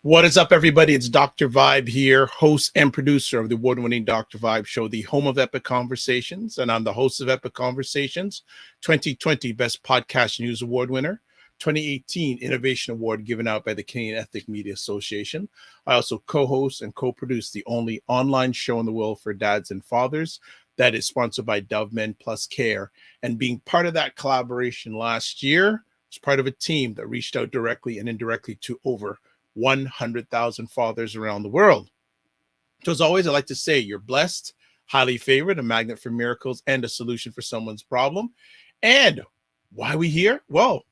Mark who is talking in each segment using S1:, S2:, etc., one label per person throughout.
S1: What is up, everybody? It's Dr. Vibe here, host and producer of the award-winning Dr. Vibe show, the home of Epic Conversations. And I'm the host of Epic Conversations, 2020 Best Podcast News Award winner, 2018 Innovation Award given out by the Canadian Ethnic Media Association. I also co-host and co-produce the only online show in the world for dads and fathers that is sponsored by Dove Men Plus Care. And being part of that collaboration last year, was part of a team that reached out directly and indirectly to over 100,000 fathers around the world. So, as always, I like to say you're blessed, highly favored, a magnet for miracles, and a solution for someone's problem. And why are we here? Well,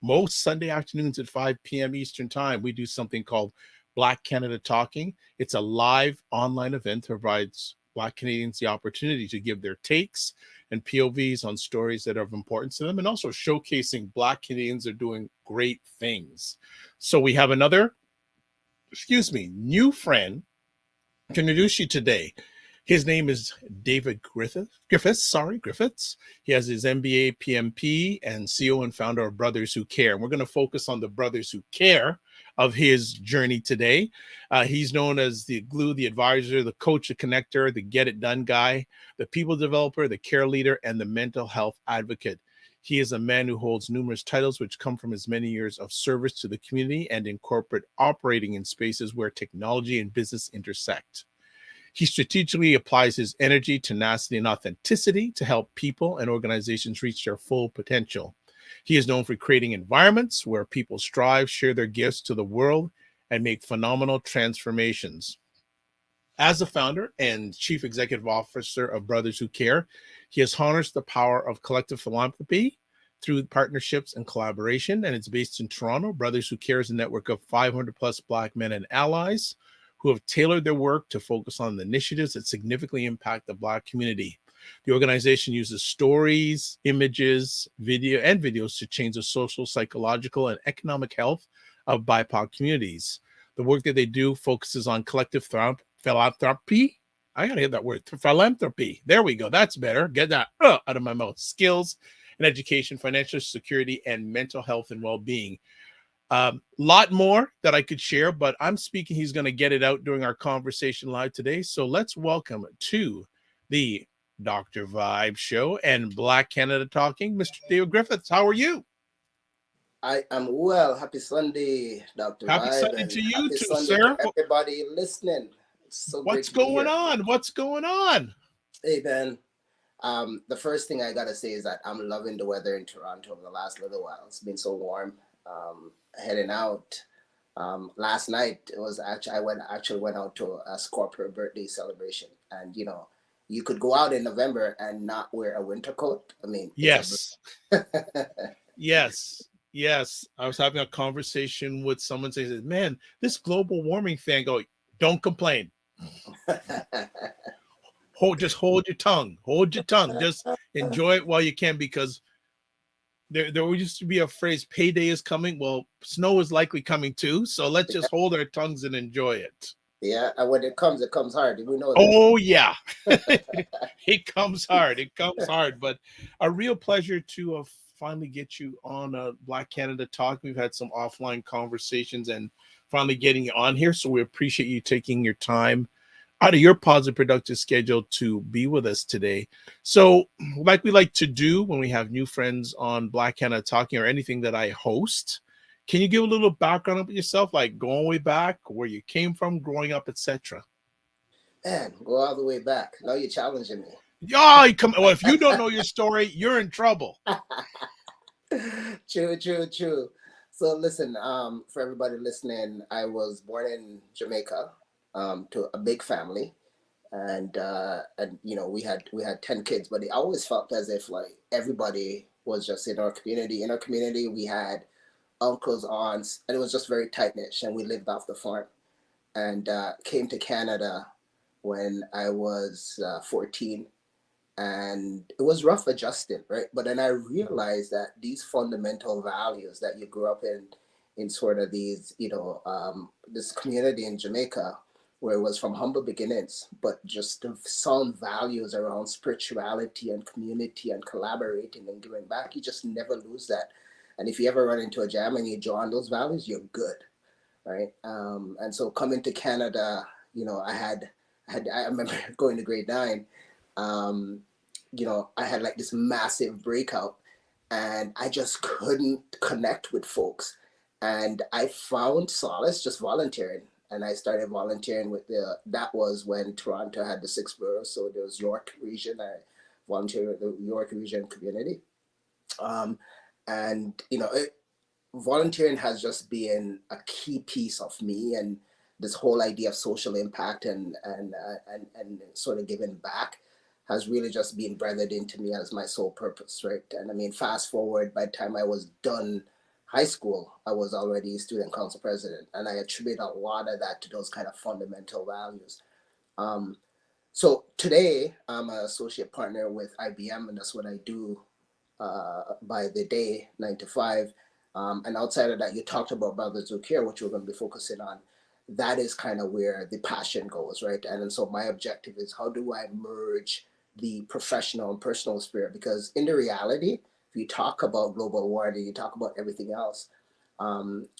S1: most Sunday afternoons at 5 p.m. Eastern Time, we do something called Black Canada Talking. It's a live online event that provides Black Canadians the opportunity to give their takes and POVs on stories that are of importance to them, and also showcasing Black Canadians are doing great things. So we have another new friend to introduce you today. His name is David Griffiths. He has his MBA, PMP, and CEO and founder of Brothers Who Care. And we're going to focus on the Brothers Who Care of his journey today. He's known as the glue, the advisor, the coach, the connector, the get it done guy, the people developer, the care leader, and the mental health advocate. He is a man who holds numerous titles, which come from his many years of service to the community and in corporate operating in spaces where technology and business intersect. He strategically applies his energy, tenacity, and authenticity to help people and organizations reach their full potential. He is known for creating environments where people strive, share their gifts to the world, and make phenomenal transformations. As the founder and chief executive officer of Brothers Who Care, he has harnessed the power of collective philanthropy through partnerships and collaboration, and it's based in Toronto. Brothers Who Care is a network of 500 plus Black men and allies who have tailored their work to focus on the initiatives that significantly impact the Black community. The organization uses stories, images, videos to change the social, psychological, and economic health of BIPOC communities. The work that they do focuses on collective philanthropy. I gotta get that word. Philanthropy. There we go. That's better. Get that out of my mouth. Skills and education, financial security, and mental health and well-being. Lot more that I could share, but I'm speaking. He's going to get it out during our conversation live today. So let's welcome to the Dr. Vibe show and Black Canada Talking, Mr. David Griffiths. How are you?
S2: I am well. Happy Sunday, Dr.
S1: Happy
S2: Vibe,
S1: Sunday
S2: and
S1: to you
S2: happy
S1: too,
S2: Sunday to
S1: sir.
S2: everybody listening. It's so great
S1: What's
S2: to be
S1: going
S2: here.
S1: on? What's going on?
S2: Hey, Ben. The first thing I gotta say is that I'm loving the weather in Toronto over the last little while. It's been so warm. Heading out. Last night it was actually I went out to a corporate birthday celebration, and you could go out in November and not wear a winter coat. I mean,
S1: Yes. Yes. I was having a conversation with someone saying, man, this global warming thing, go, don't complain. Just hold your tongue. Hold your tongue. Just enjoy it while you can, because there used to be a phrase, payday is coming. Well, snow is likely coming too. So let's just hold our tongues and enjoy it.
S2: Yeah, and when it comes hard. We know that.
S1: Oh, yeah. It comes hard. It comes hard. But a real pleasure to finally get you on Black Canada Talk. We've had some offline conversations and finally getting you on here. So we appreciate you taking your time out of your positive, productive schedule to be with us today. So, like we like to do when we have new friends on Black Canada Talking or anything that I host, can you give a little background of yourself, like going way back, where you came from, growing up, etc.?
S2: Man, go all the way back. Now you're challenging me.
S1: Oh, come. Well, if you don't know your story, you're in trouble.
S2: True. So listen, for everybody listening, I was born in Jamaica, to a big family, and we had 10 kids, but it always felt as if like everybody was just in our community. In our community, we had uncles, aunts, and it was just very tight knit. And we lived off the farm, and came to Canada when I was 14, and it was rough adjusting, right? But then I realized that these fundamental values that you grew up in sort of these, this community in Jamaica, where it was from humble beginnings, but just the sound values around spirituality and community and collaborating and giving back, you just never lose that. And if you ever run into a jam and you draw on those values, you're good, right? And so coming to Canada, I remember going to grade 9. Um, I had like this massive breakout, and I just couldn't connect with folks. And I found solace just volunteering. And I started volunteering that was when Toronto had the 6 boroughs. So there was York region. I volunteered with the York region community. Um, and, volunteering has just been a key piece of me, and this whole idea of social impact and sort of giving back has really just been breathed into me as my sole purpose, right? And I mean, fast forward, by the time I was done high school, I was already student council president, and I attribute a lot of that to those kind of fundamental values. um, so today I'm an associate partner with IBM, and that's what I do by the day, 9 to 5. And outside of that, you talked about Brothers Who Care, which we're going to be focusing on. That is kind of where the passion goes, right? And so my objective is, how do I merge the professional and personal spirit? Because in the reality, if you talk about global warming, you talk about everything else,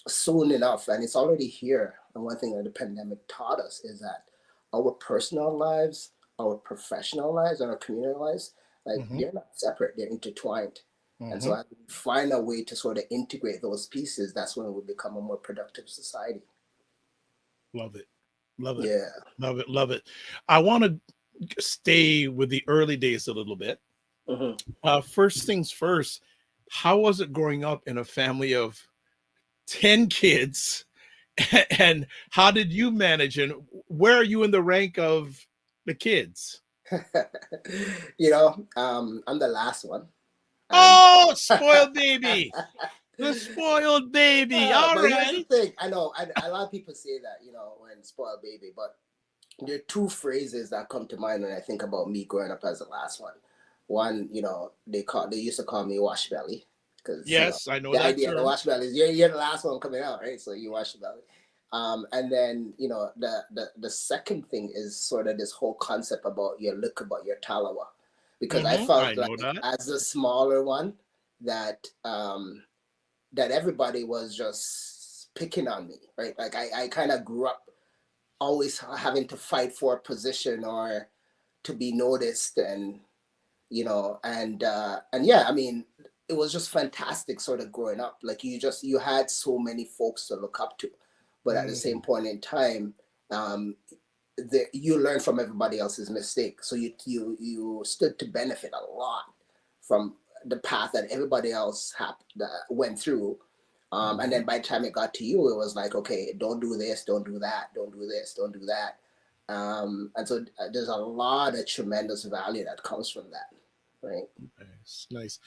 S2: soon enough, and it's already here. And one thing that the pandemic taught us is that our personal lives, our professional lives, and our community lives, like,
S1: Mm-hmm.
S2: they're not separate, they're intertwined. And so
S1: Mm-hmm.
S2: as we find a way to sort of integrate those pieces, that's when we become a more productive society.
S1: Love it. Love it.
S2: Yeah.
S1: Love it. Love it. I want to stay with the early days a little bit.
S2: Hmm.
S1: First things first, how was it growing up in a family of 10 kids? And how did you manage? And where are you in the rank of the kids?
S2: I'm the last one. And
S1: Oh, spoiled baby. The spoiled baby. All
S2: but here's the
S1: right.
S2: thing. I know a lot of people say that, when spoiled baby, but there are two phrases that come to mind when I think about me growing up as the last one. One, they used to call me wash belly, because
S1: Yes, I know
S2: the
S1: that
S2: idea of the
S1: term.
S2: wash belly is you're the last one coming out, right? So you wash the belly. And then the second thing is sort of this whole concept about your talawa, because I
S1: I
S2: felt
S1: know
S2: like
S1: that.
S2: as the smaller one, that everybody was just picking on me, right? Like I kind of grew up always having to fight for a position or to be noticed, and yeah, I mean, it was just fantastic sort of growing up. Like, you had so many folks to look up to, but at the same
S1: Mm,
S2: point in time, um you learn from everybody else's mistake, so you stood to benefit a lot from the path that everybody else went through. And
S1: mhm.
S2: then by the time it got to you, it was like, okay, don't do this, don't do that, don't do this, don't do that. And so there's a lot of tremendous value that comes from that, right?
S1: Nice, nice.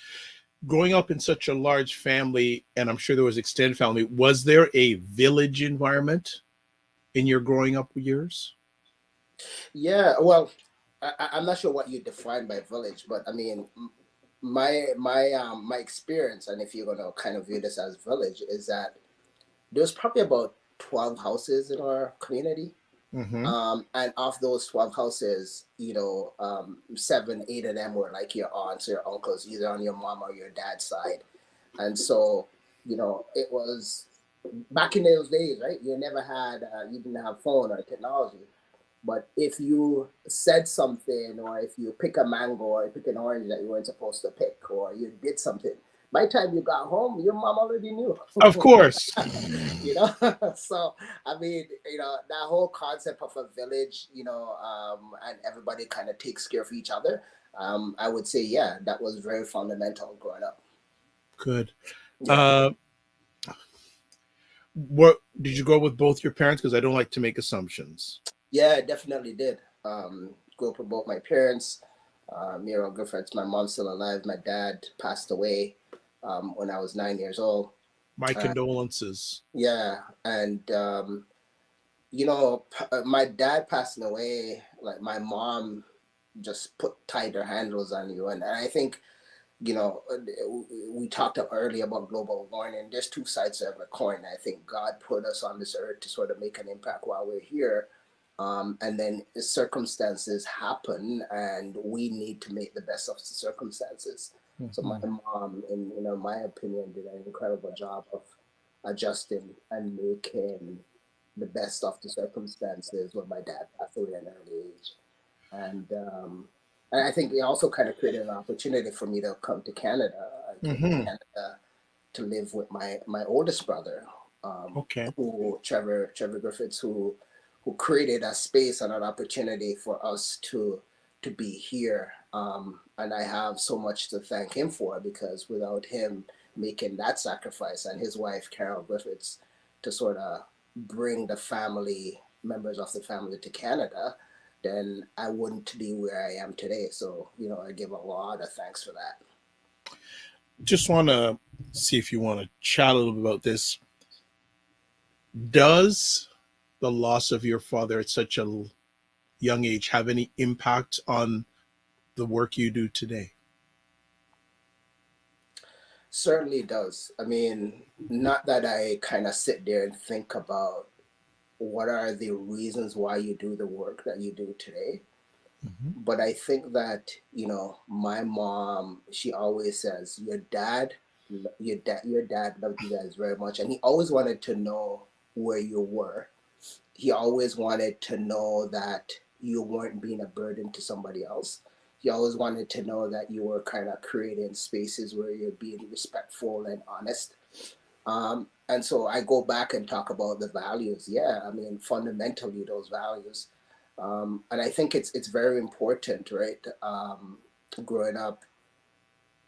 S1: Growing up in such a large family, and I'm sure there was extended family, was there a village environment in your growing up years?
S2: Yeah, well, I'm not sure what you define by village, but I mean, my experience, and if you're gonna kind of view this as village, is that there's probably about 12 houses in our community.
S1: Mm-hmm.
S2: And of those 12 houses, 7, 8 of them were like your aunts or your uncles, either on your mom or your dad's side. And so, it was back in those days, right? You didn't have phone or technology. But if you said something, or if you pick a mango or you pick an orange that you weren't supposed to pick, or you did something, by the time you got home, your mom already knew.
S1: Of course.
S2: you know so I mean, that whole concept of a village, and everybody kind of takes care of each other. I would say, yeah, that was very fundamental growing up.
S1: Good.
S2: Yeah.
S1: Uh, what did you grow up with both your parents? Because I don't like to make assumptions.
S2: Yeah, I definitely did. Grew up with both my parents. David Griffiths, my mom's still alive. My dad passed away when I was 9 years old.
S1: My
S2: uh,
S1: condolences.
S2: yeah, and my dad passing away, like, my mom just put tighter handles on you. And I think, we talked earlier about global warming. There's two sides of a coin. I think God put us on this earth to sort of make an impact while we're here. And then circumstances happen, and we need to make the best of the circumstances. So my
S1: Mhm.
S2: mom, in my opinion, did an incredible job of adjusting and making the best of the circumstances when my dad passed away at an early age. And I think it also kind of created an opportunity for me to come to Canada. I came to
S1: Mm-hmm.
S2: Canada to live with my oldest brother,
S1: Okay.
S2: who Trevor Griffiths, who created a space and an opportunity for us to be here. And I have so much to thank him for, because without him making that sacrifice, and his wife Carol Griffiths, to sort of bring the family members of the family to Canada, then I wouldn't be where I am today. So, I give a lot of thanks for that.
S1: Just want to see if you want to chat a little bit about this. Does the loss of your father at such a young age have any impact on the work you do today?
S2: Certainly does. I mean, not that I kind of sit there and think about what are the reasons why you do the work that you do today.
S1: Mm-hmm.
S2: But I think that, my mom, she always says, your dad loved you guys very much. And he always wanted to know where you were. He always wanted to know that you weren't being a burden to somebody else. He always wanted to know that you were kind of creating spaces where you're being respectful and honest. And so I go back and talk about the values. Yeah, I mean, fundamentally, those values. And I think it's very important, right? Growing up,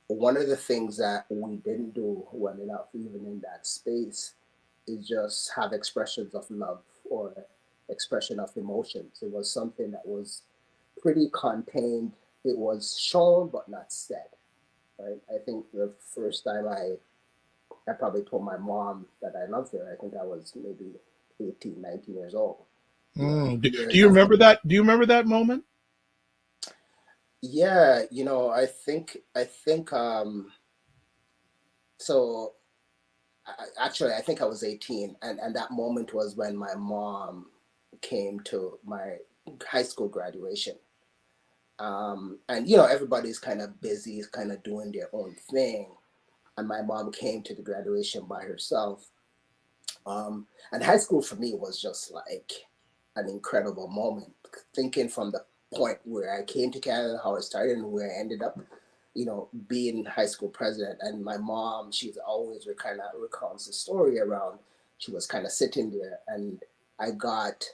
S2: one of the things that we didn't do well enough, even in that space, is just have expressions of love or expression of emotions. It was something that was pretty contained. It was shown but not said, right? I think the first time I probably told my mom that I loved her, I think I was maybe 18, 19 years old.
S1: Do
S2: Years
S1: you
S2: after.
S1: remember that? Do you remember that moment?
S2: Yeah, I think so actually I think I was 18, and that moment was when my mom came to my high school graduation. And everybody's kind of busy, kind of doing their own thing, and my mom came to the graduation by herself. And high school for me was just like an incredible moment. Thinking from the point where I came to Canada, how I started, and where I ended up, being high school president. And my mom, she's always kind of recounts the story around. She was kind of sitting there, and I got,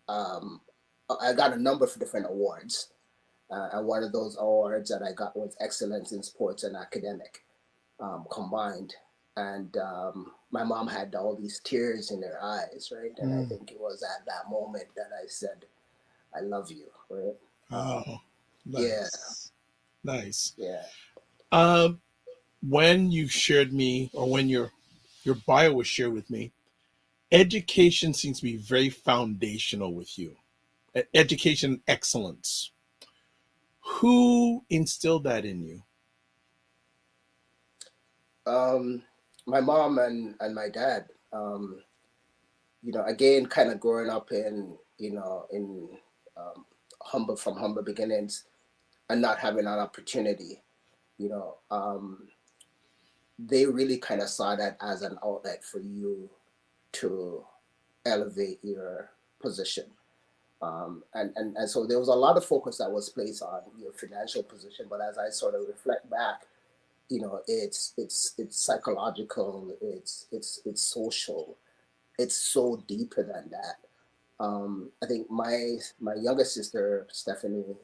S2: um, I got a number of different awards. And one of those awards that I got was excellence in sports and academic, combined. And my mom had all these tears in her eyes, right? And I
S1: Mm.
S2: think it was at that moment that I said, "I love you," right?
S1: Oh,
S2: Yeah,
S1: nice, nice.
S2: yeah.
S1: Um, when you shared me, or when your bio was shared with me, education seems to be very foundational with you. Education excellence. Who instilled that in you?
S2: Um, my mom and my dad. Again, kind of growing up in um, humble beginnings, and not having an opportunity. You know, um, they really kind of saw that as an outlet for you to elevate your position. And so there was a lot of focus that was placed on your financial position. But as I sort of reflect back, it's psychological, it's social, it's so deeper than that. I think my younger sister Stephanie,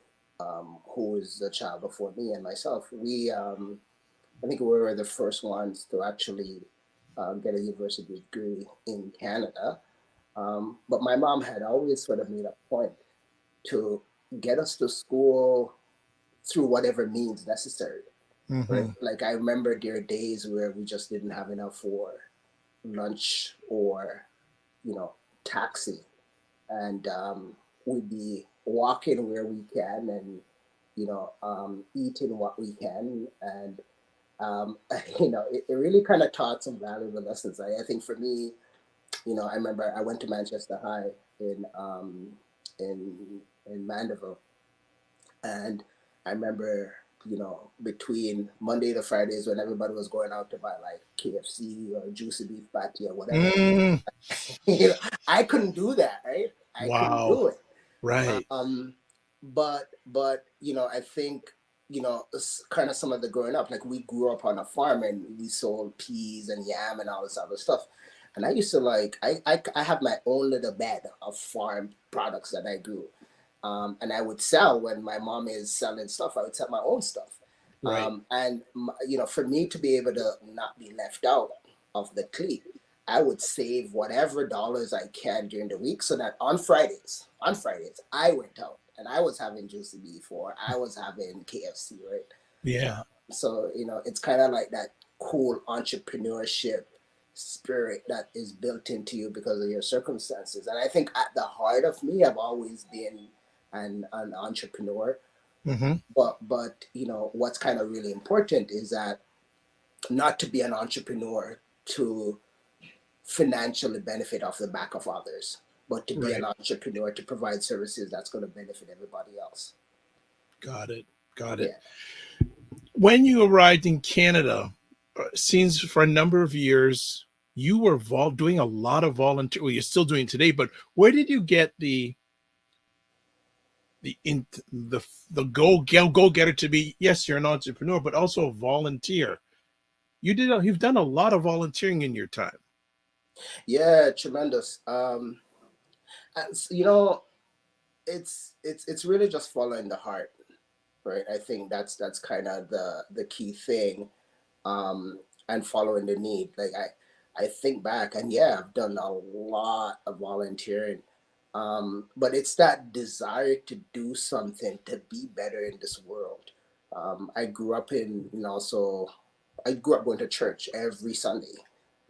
S2: who is a child before me and myself, we I think we were the first ones to actually get a university degree in Canada. But my mom had always sort of made a point to get us to school through whatever means necessary, right?
S1: Mm-hmm.
S2: Like I remember there are days where we just didn't have enough for lunch or, you know, taxi, and we'd be walking where we can, and eating what we can, and it really kind of taught some valuable lessons. I think for me, I remember I went to Manchester High in in Mandeville, and I remember between Monday to Fridays when everybody was going out to buy like KFC or juicy beef patty or whatever.
S1: Mm,
S2: I couldn't do that, right? I couldn't
S1: wow.
S2: do it.
S1: Right.
S2: But I think kind of some of the growing up, like we grew up on a farm and we sold peas and yam and all this other stuff, and I used to like I have my own little bed of farm products that I grew, and I would sell when my mom is selling stuff. I would sell my own stuff,
S1: Right.
S2: and for me to be able to not be left out of the clique, I would save whatever dollars I can during the week so that on Fridays, I went out and I was having juicy beef or I was having KFC, right?
S1: Yeah.
S2: So, it's kind of like that cool entrepreneurship spirit that is built into you because of your circumstances. And I think at the heart of me, I've always been an entrepreneur.
S1: Mm-hmm.
S2: But what's kind of really important is that not to be an entrepreneur to financially benefit off the back of others, but to be an
S1: Right.
S2: entrepreneur to provide services that's going to benefit everybody else.
S1: Got it. Got it.
S2: Yeah.
S1: When you arrived in Canada, seems for a number of years, you were doing a lot of volunteer. Well, you're still doing today, but where did you get the in the go getter to be? Yes, you're an entrepreneur, but also a volunteer. You've done a lot of volunteering in your time.
S2: Yeah, tremendous. As- you know, it's really just following the heart, right? I think that's kind of the key thing, and following the need. Like I think back and yeah, I've done a lot of volunteering, but it's that desire to do something to be better in this world. I grew up so I grew up going to church every Sunday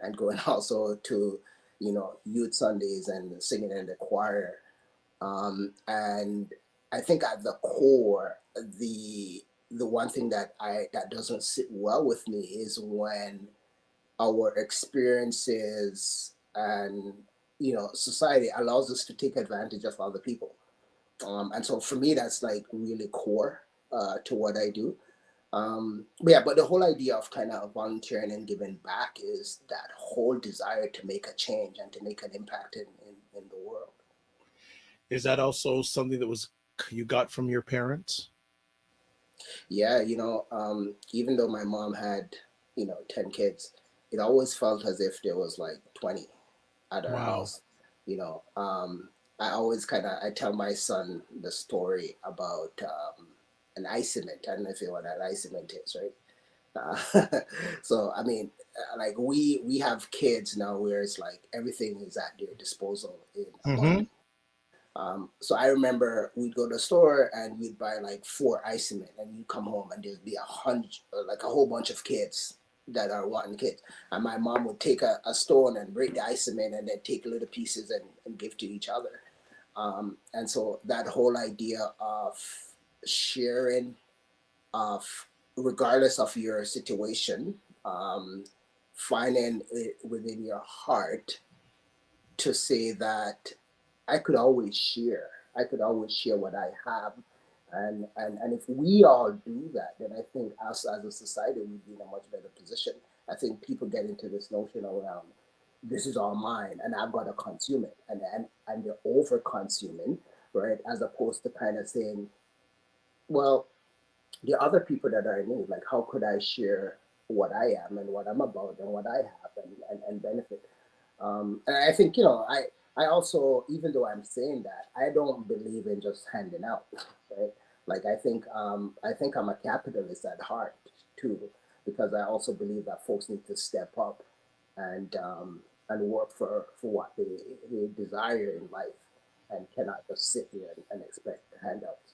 S2: and going also to youth Sundays and singing in the choir, and I think at the core, the one thing that doesn't sit well with me is when our experiences and society allows us to take advantage of other people. And so for me, that's like really core to what I do. But yeah, but the whole idea of kind of volunteering and giving back is that whole desire to make a change and to make an impact in the world.
S1: Is that also something that was you got from your parents?
S2: Yeah, even though my mom had 10 kids, it always felt as if there was like 20 at our
S1: Wow.
S2: house. you know um I always kind of I tell my son the story about an ice cement. I don't know if you know what an ice cement is, right? So I mean, like we have kids now where it's like everything is at their disposal in
S1: Mm-hmm.
S2: abundance. So I remember we'd go to the store and we'd buy like four ice cement, and you'd come home and there'd be 100, like a whole bunch of kids that are wanting kids. And my mom would take a stone and break the ice cement and then take little pieces and give to each other. And so that whole idea of sharing, of regardless of your situation, finding it within your heart to say that I could always share. I could always share what I have. And if we all do that, then I think us as a society would be in a much better position. I think people get into this notion around this is all mine and I've got to consume it. And they're over consuming, right? As opposed to kind of saying, well, the other people that are in need, like how could I share what I am and what I'm about and what I have and benefit? And I think, I also, even though I'm saying that, I don't believe in just handing out, right? Like I think I'm a capitalist at heart too, because I also believe that folks need to step up and work for what they desire in life and cannot just sit here and expect handouts.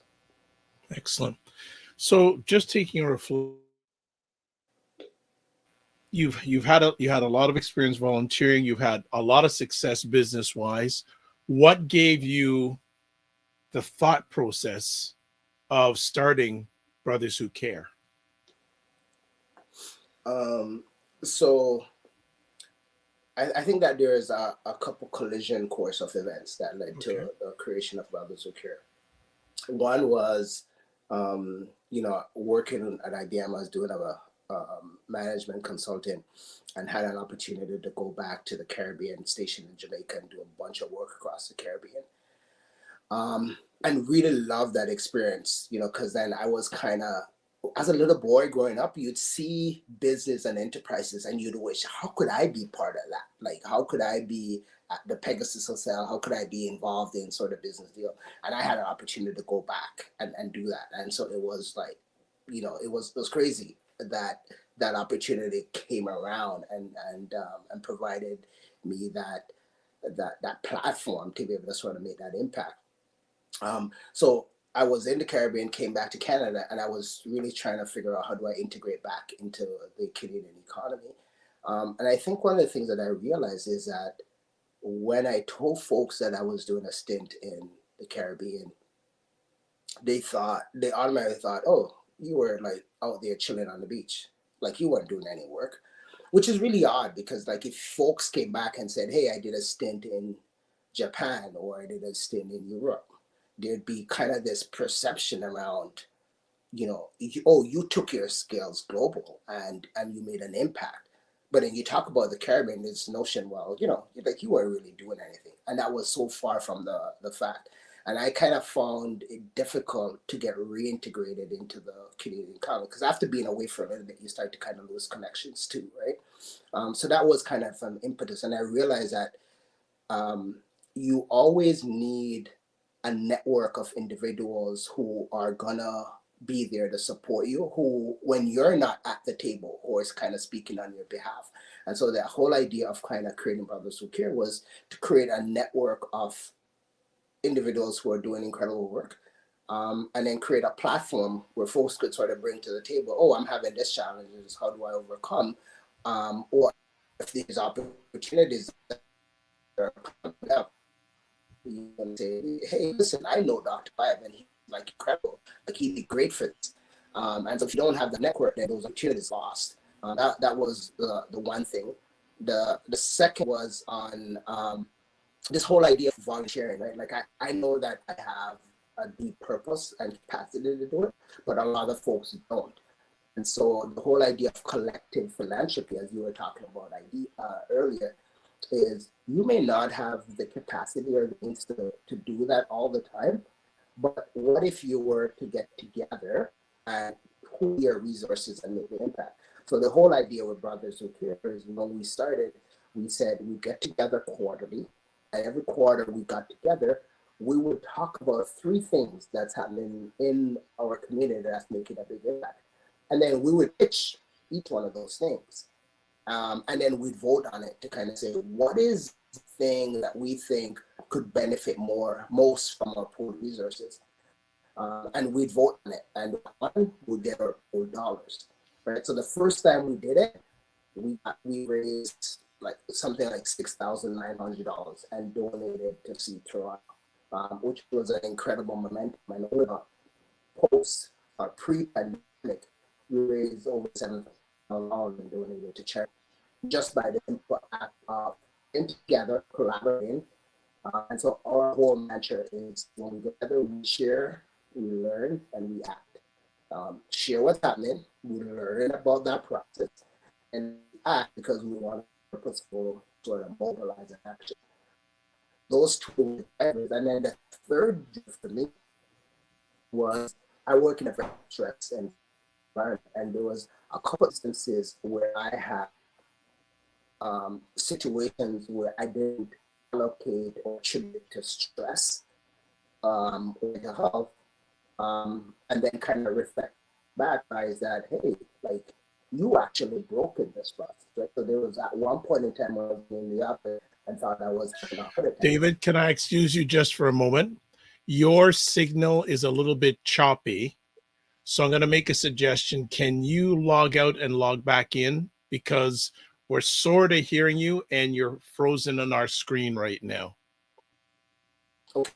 S1: Excellent. So just taking a reflection, you had a lot of experience volunteering. You've had a lot of success business wise. What gave you the thought process of starting Brothers Who Care?
S2: Um, so I think that there is a couple collision course of events that led
S1: Okay.
S2: to the creation of Brothers Who Care. One was working at IBM, I was doing a management consulting, and had an opportunity to go back to the Caribbean, station in Jamaica, and do a bunch of work across the Caribbean. And really loved that experience, because then I was kind of, as a little boy growing up, you'd see business and enterprises and you'd wish, how could I be part of that? Like, how could I be at the Pegasus Hotel? How could I be involved in sort of business deal? And I had an opportunity to go back and do that. And so it was like, it was crazy that opportunity came around and provided me that platform to be able to sort of make that impact. So I was in the Caribbean, came back to Canada, and I was really trying to figure out how do I integrate back into the Canadian economy. And I think one of the things that I realized is that when I told folks that I was doing a stint in the Caribbean, they automatically thought, oh, you were like out there chilling on the beach, like you weren't doing any work, which is really odd because like if folks came back and said, hey, I did a stint in Japan or I did a stint in Europe, there'd be kind of this perception around, you took your skills global and you made an impact. But then you talk about the Caribbean, this notion, well, like you weren't really doing anything. And that was so far from the fact. And I kind of found it difficult to get reintegrated into the Canadian economy because after being away for a little bit, you start to kind of lose connections too, right? So that was kind of an impetus. And I realized that you always need a network of individuals who are gonna be there to support you, who, when you're not at the table, who is kind of speaking on your behalf. And so that whole idea of kind of creating Brothers Who Care was to create a network of individuals who are doing incredible work, and then create a platform where folks could sort of bring to the table, oh, I'm having this challenges, how do I overcome? Or if there's opportunities that are coming up, you can say, hey, listen, I know Dr. Vibe and he's like incredible. Like he did great for this. And so if you don't have the network, then those opportunities lost. That was the one thing. The second was on this whole idea of volunteering, right? Like I know that I have a deep purpose and capacity to do it, but a lot of folks don't. And so the whole idea of collective philanthropy, as you were talking about earlier, is you may not have the capacity or the means to do that all the time, but what if you were to get together and pool your resources and make an impact? So the whole idea with Brothers Who Care is when we started, we said we get together quarterly, and every quarter we got together, we would talk about 3 things that's happening in our community that's making a big impact. And then we would pitch each one of those things. And then we'd vote on it to kind of say, what is the thing that we think could benefit most from our pooled resources? And we'd vote on it. And one would get our pooled dollars, right? So the first time we did it, we raised like something like $6,900 and donated to See Toronto, which was an incredible momentum. And over the post pre-pandemic, we raised over $7,000 and donated to charity just by the simple act of getting together, collaborating. And so our whole mantra is when we get together, we share, we learn, and we act. Share what's happening, we learn about that process, and act because we want a purposeful sort of mobilize and action. Those 2 drivers. And then the third for me was I work in a very stressed environment, and there was a couple instances where I had situations where I didn't allocate or attribute to stress or mental health, and then kind of reflect back is that, hey, like you actually broke in this process, right? So there was at one point in time when I was in the office and thought I was having a heart attack.
S1: David, can I excuse you just for a moment? Your signal is a little bit choppy. So I'm going to make a suggestion. Can you log out and log back in? Because we're sort of hearing you and you're frozen on our screen right now.
S2: Okay.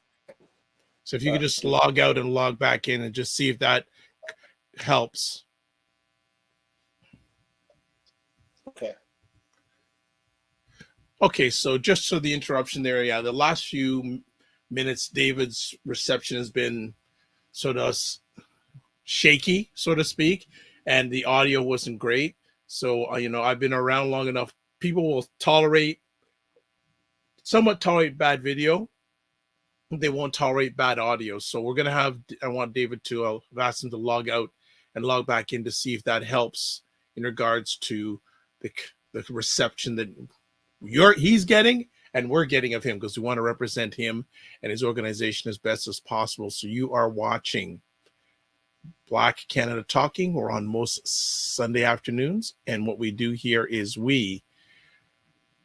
S1: So if you could just log out and log back in and just see if that helps.
S2: Okay.
S1: Okay, so just so the interruption there, yeah, the last few minutes, David's reception has been sort of shaky, so to speak, and the audio wasn't great. So, I've been around long enough. People will somewhat tolerate bad video. They won't tolerate bad audio. So I want David to, ask him to log out and log back in to see if that helps in regards to the, the reception that he's getting and we're getting of him, because we want to represent him and his organization as best as possible. So you are watching Black Canada Talking. We're on most Sunday afternoons. And what we do here is we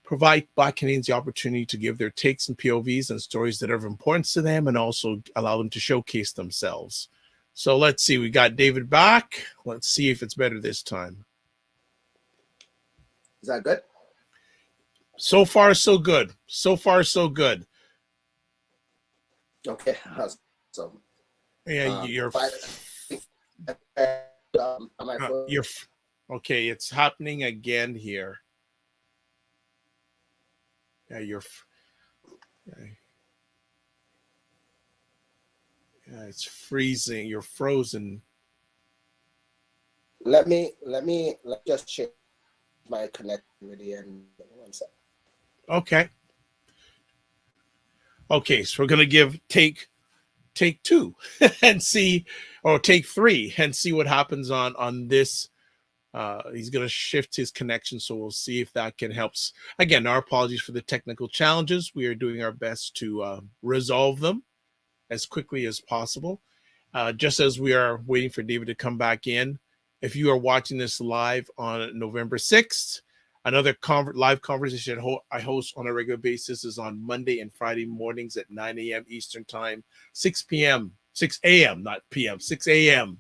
S1: provide Black Canadians the opportunity to give their takes and POVs and stories that are of importance to them, and also allow them to showcase themselves. So let's see. We got David back. Let's see if it's better this time.
S2: Is that good?
S1: So far, so good. So far, so good.
S2: Okay. So,
S1: Yeah, you're okay. It's happening again here. Yeah, it's freezing. You're frozen.
S2: Let me just check my connectivity and one second.
S1: Okay, so we're gonna give take 2 and see, or take 3 and see what happens on this. He's going to shift his connection, so we'll see if that can help. Again, our apologies for the technical challenges. We are doing our best to resolve them as quickly as possible. Just as we are waiting for David to come back in, if you are watching this live on November 6th, another live conversation I host on a regular basis is on Monday and Friday mornings at 9 a.m. Eastern Time, 6 a.m., not p.m., 6 a.m.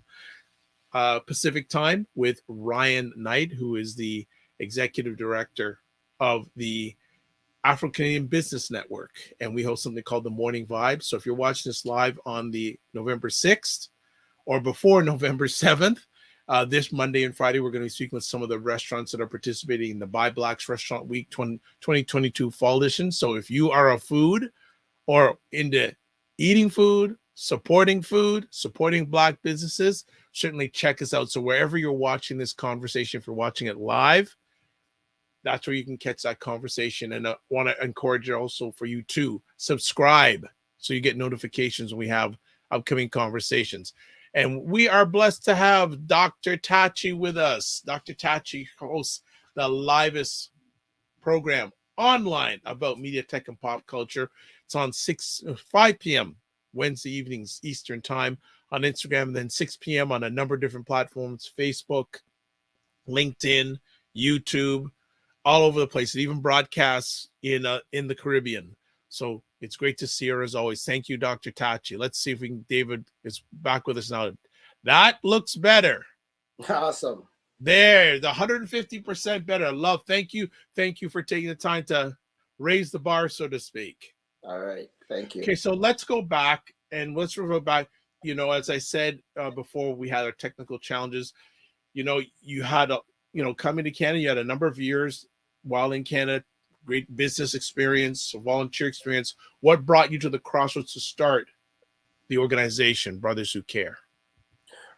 S1: Pacific Time, with Ryan Knight, who is the executive director of the Afro-Canadian Business Network. And we host something called the Morning Vibe. So if you're watching this live on the November 6th or before November 7th, this Monday and Friday, we're going to be speaking with some of the restaurants that are participating in the Buy Blacks Restaurant Week 2022 Fall Edition. So if you are a food or into eating food, supporting Black businesses, certainly check us out. So wherever you're watching this conversation, if you're watching it live, that's where you can catch that conversation. And I want to encourage you also for you to subscribe so you get notifications when we have upcoming conversations. And we are blessed to have Dr. Tachi with us. Dr. Tachi hosts the livest program online about media, tech, and pop culture. It's on 5 p.m. Wednesday evenings Eastern Time on Instagram, and then 6 p.m. on a number of different platforms: Facebook, LinkedIn, YouTube, all over the place. It even broadcasts in the Caribbean. So it's great to see her as always. Thank you, Dr. Tachi. Let's see if David is back with us now. That looks better.
S2: Awesome.
S1: There, the 150% better. Thank you for taking the time to raise the bar, so to speak.
S2: All right, thank you.
S1: Okay, so let's go back and let's revert back. As I said before, we had our technical challenges. You had coming to Canada, you had a number of years while in Canada, great business experience, volunteer experience. What brought you to the crossroads to start the organization, Brothers Who Care?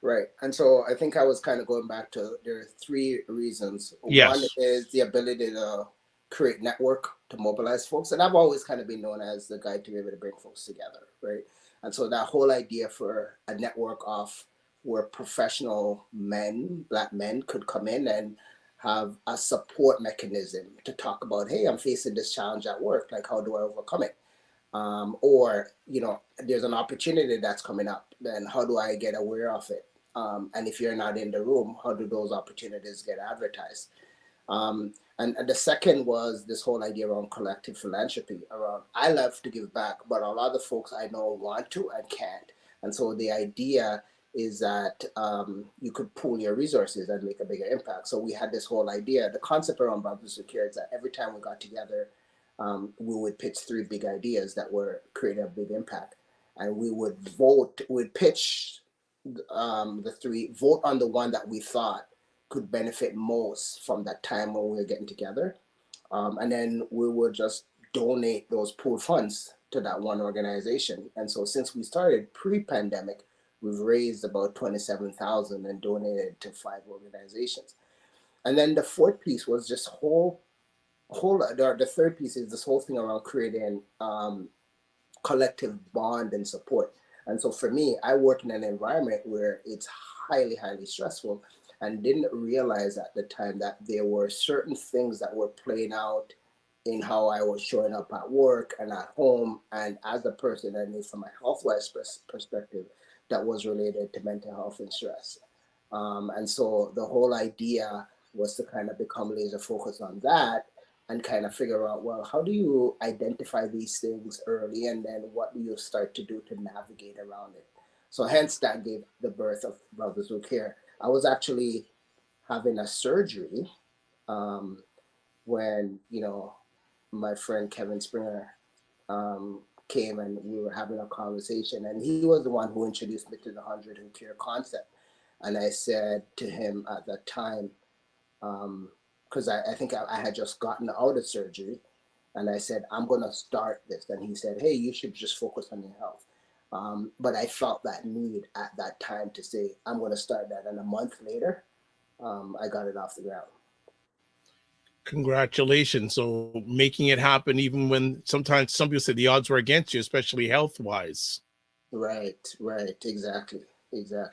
S2: Right. And so I think I was kind of going back to, there are 3 reasons.
S1: Yes.
S2: One is the ability to create network, to mobilize folks. And I've always kind of been known as the guy to be able to bring folks together, right? And so that whole idea for a network of where professional men, Black men, could come in and have a support mechanism to talk about, hey, I'm facing this challenge at work. Like, how do I overcome it? Or, there's an opportunity that's coming up, then how do I get aware of it? And if you're not in the room, how do those opportunities get advertised? And the second was this whole idea around collective philanthropy, around I love to give back, but a lot of folks I know want to and can't. And so the idea is that you could pool your resources and make a bigger impact. So we had this whole idea, the concept around Brothers Who Care is that every time we got together, we would pitch 3 big ideas that were creating a big impact. And we would pitch the 3, vote on the one that we thought could benefit most from that time when we were getting together. And then we would just donate those pooled funds to that one organization. And so since we started pre-pandemic, we've raised about 27,000 and donated to 5 organizations. And then the fourth piece was just the third piece is this whole thing around creating collective bond and support. And so for me, I work in an environment where it's highly, highly stressful, and didn't realize at the time that there were certain things that were playing out in how I was showing up at work and at home and as a person, and from a health-wise perspective, that was related to mental health and stress. And so the whole idea was to kind of become laser focused on that and kind of figure out, well, how do you identify these things early, and then what do you start to do to navigate around it? So hence that gave the birth of Brothers Who Care. I was actually having a surgery when, my friend Kevin Springer came, and we were having a conversation, and he was the one who introduced me to the 100 Who Care concept. And I said to him at that time, because I think I had just gotten out of surgery, and I said, I'm going to start this. And he said, hey, you should just focus on your health. But I felt that need at that time to say, I'm going to start that. And a month later, I got it off the ground.
S1: Congratulations. So making it happen, even when sometimes some people say the odds were against you, especially health wise.
S2: Right. Exactly.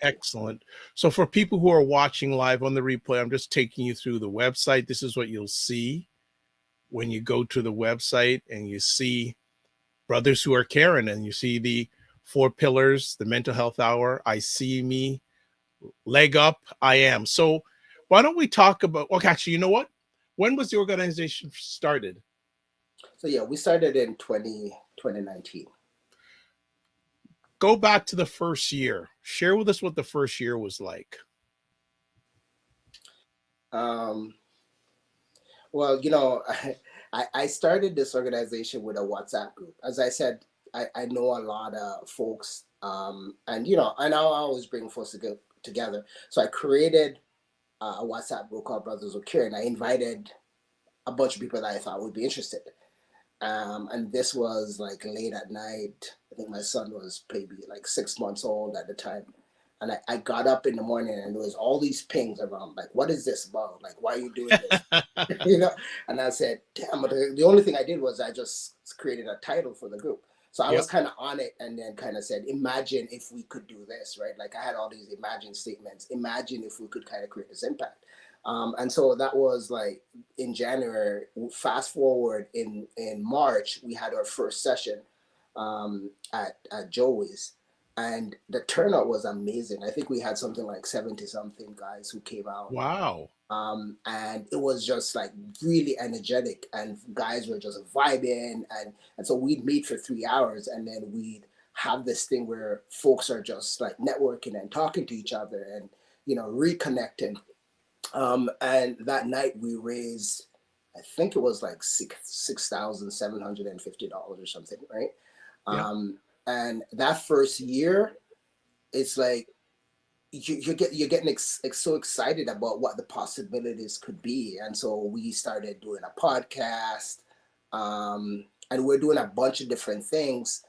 S1: Excellent. So for people who are watching live on the replay, I'm just taking you through the website. This is what you'll see when you go to the website and you see Brothers Who Are Caring, and you see the 4 pillars, the mental health hour, I see me, leg up, I am. So why don't we talk about, okay, actually, you know what? When was the organization started?
S2: So yeah, we started in 2019.
S1: Go back to the first year. Share with us what the first year was like.
S2: Well, I started this organization with a WhatsApp group. As I said, I know a lot of folks, and I always bring folks together. So I created a WhatsApp group called Brothers Who Care, and I invited a bunch of people that I thought would be interested. And this was like late at night. I think my son was maybe like 6 months old at the time. And I got up in the morning, and there was all these pings around, like, what is this about? Like, why are you doing this? And I said, damn, but the only thing I did was I just created a title for the group. So I was kind of on it, and then kind of said, imagine if we could do this, right? Like I had all these imagine statements. Imagine if we could kind of create this impact. And so that was like in January. Fast forward in March, we had our first session at Joey's, and the turnout was amazing. I think we had something like 70 something guys who came out.
S1: Wow.
S2: And it was just like really energetic, and guys were just vibing, and so we'd meet for 3 hours, and then we'd have this thing where folks are just like networking and talking to each other and reconnecting. And that night we raised, I think it was like $6,750 or something, right? And that first year, it's like you're getting so excited about what the possibilities could be. And so we started doing a podcast, and we're doing a bunch of different things.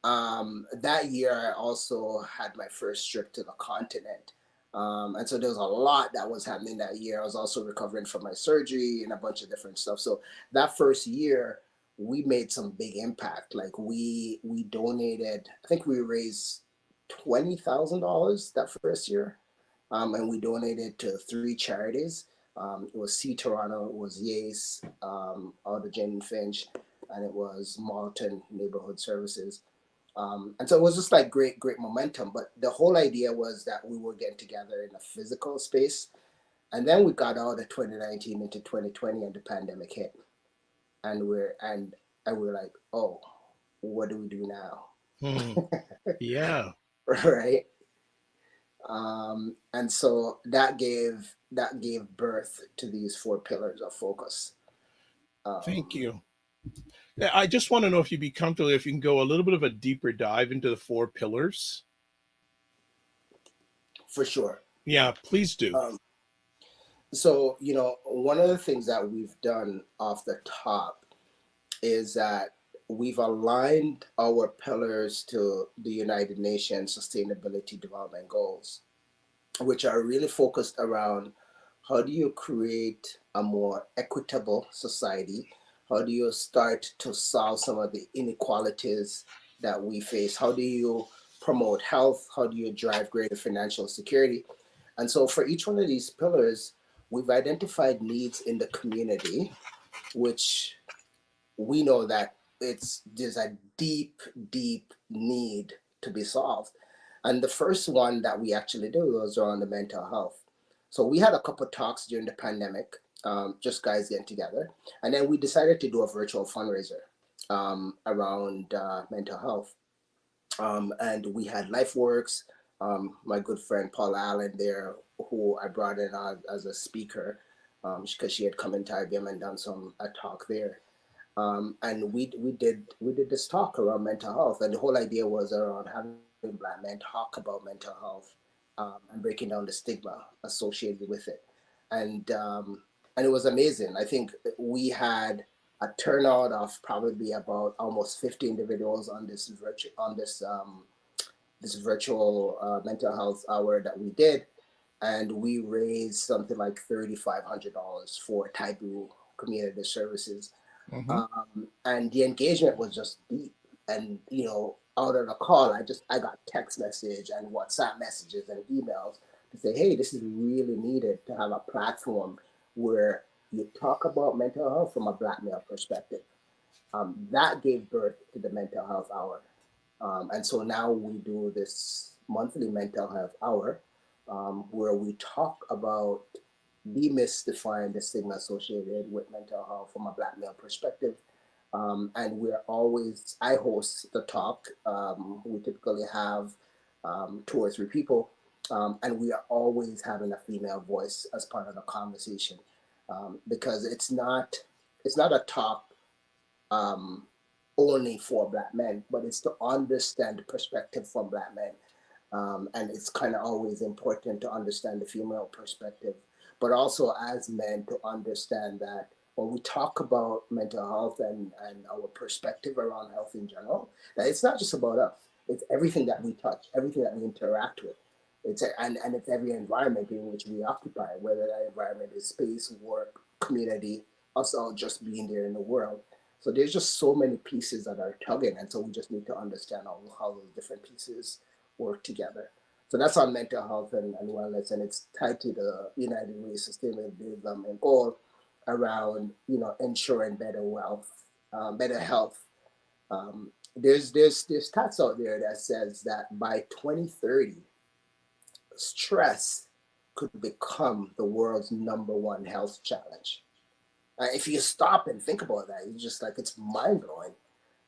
S2: That year, I also had my first trip to the continent. And so there was a lot that was happening that year. I was also recovering from my surgery and a bunch of different stuff. So that first year, we made some big impact. Like we donated, I think we raised $20,000 that first year. And we donated to 3 charities. It was C Toronto, it was Yace, All the Jane Finch, and it was Malton Neighborhood Services. And so it was just like great momentum. But the whole idea was that we were getting together in a physical space. And then we got out of 2019 into 2020, and the pandemic hit. And we're like, oh, what do we do now?
S1: Yeah.
S2: Right. And so that gave birth to these 4 pillars of focus.
S1: Thank you. I just want to know if you'd be comfortable, if you can go a little bit of a deeper dive into the 4 pillars.
S2: For sure.
S1: Yeah, please do.
S2: So, one of the things that we've done off the top is that we've aligned our pillars to the United Nations Sustainability Development Goals, which are really focused around how do you create a more equitable society? How do you start to solve some of the inequalities that we face? How do you promote health? How do you drive greater financial security? And so for each one of these pillars, we've identified needs in the community, which we know that there's a deep, deep need to be solved. And the first one that we actually did was around the mental health. So we had a couple of talks during the pandemic, just guys getting together, and then we decided to do a virtual fundraiser around mental health. And we had LifeWorks, my good friend Paula Allen there, who I brought in as a speaker because she had come into IBM and done a talk there. And we did this talk around mental health, and the whole idea was around having Black men talk about mental health and breaking down the stigma associated with it, and it was amazing. I think we had a turnout of probably about almost 50 individuals on this virtual mental health hour that we did, and we raised something like $3,500 for Taibu community services.
S1: Mm-hmm.
S2: And the engagement was just deep. And out of the call, I got text message and WhatsApp messages and emails to say, hey, this is really needed to have a platform where you talk about mental health from a Black male perspective. That gave birth to the mental health hour. And so now we do this monthly mental health hour where we talk about demystifying the stigma associated with mental health from a Black male perspective. And I host the talk. We typically have 2 or 3 people, and we are always having a female voice as part of the conversation because it's not a talk um, only for Black men, but it's to understand the perspective from Black men. And it's kind of always important to understand the female perspective, but also as men to understand that when we talk about mental health and our perspective around health in general, that it's not just about us. It's everything that we touch, everything that we interact with. And it's every environment in which we occupy, whether that environment is space, work, community, us all just being there in the world. So there's just so many pieces that are tugging, and so we just need to understand how those different pieces work together. So that's on mental health and wellness, and it's tied to the United Nations Sustainable Development Goal around ensuring better wealth, better health. There's stats out there that says that by 2030, stress could become the world's #1 health challenge. If you stop and think about that, it's just like it's mind blowing,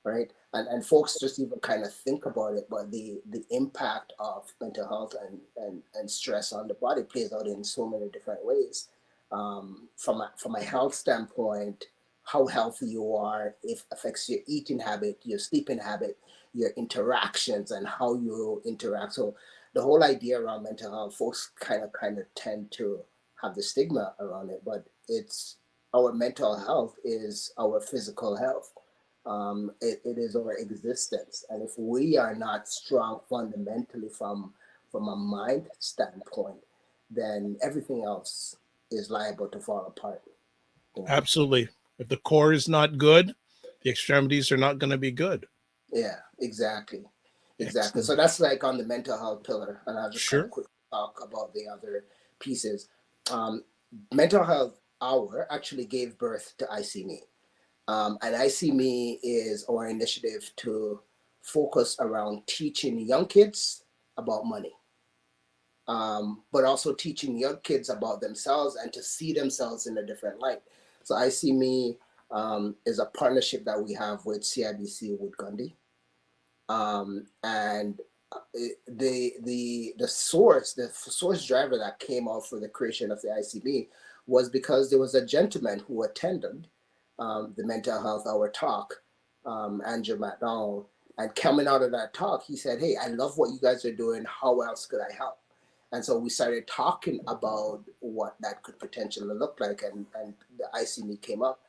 S2: right? And folks just even kind of think about it, but the impact of mental health and stress on the body plays out in so many different ways. From a health standpoint, how healthy you are, it affects your eating habit, your sleeping habit, your interactions, and how you interact. So the whole idea around mental health, folks kind of tend to have the stigma around it, but it's our mental health is our physical health. It is our existence, and if we are not strong fundamentally from a mind standpoint, then everything else is liable to fall apart.
S1: Absolutely. If the core is not good, the extremities are not going to be good.
S2: Yeah, exactly. Exactly. So
S1: Excellent.
S2: that's like on the mental health pillar, and I'll just kind of
S1: Sure.
S2: quickly talk about the other pieces. Um, Mental health hour actually gave birth to ICME. And ICME is our initiative to focus around teaching young kids about money, but also teaching young kids about themselves and to see themselves in a different light. So ICME is a partnership that we have with CIBC Wood Gundy. And the source driver that came out for the creation of the ICB was because there was a gentleman who attended the mental health hour talk, Andrew McDonald, and coming out of that talk, he said, "Hey, I love what you guys are doing. How else could I help?" And so we started talking about what that could potentially look like, and the ICME came up,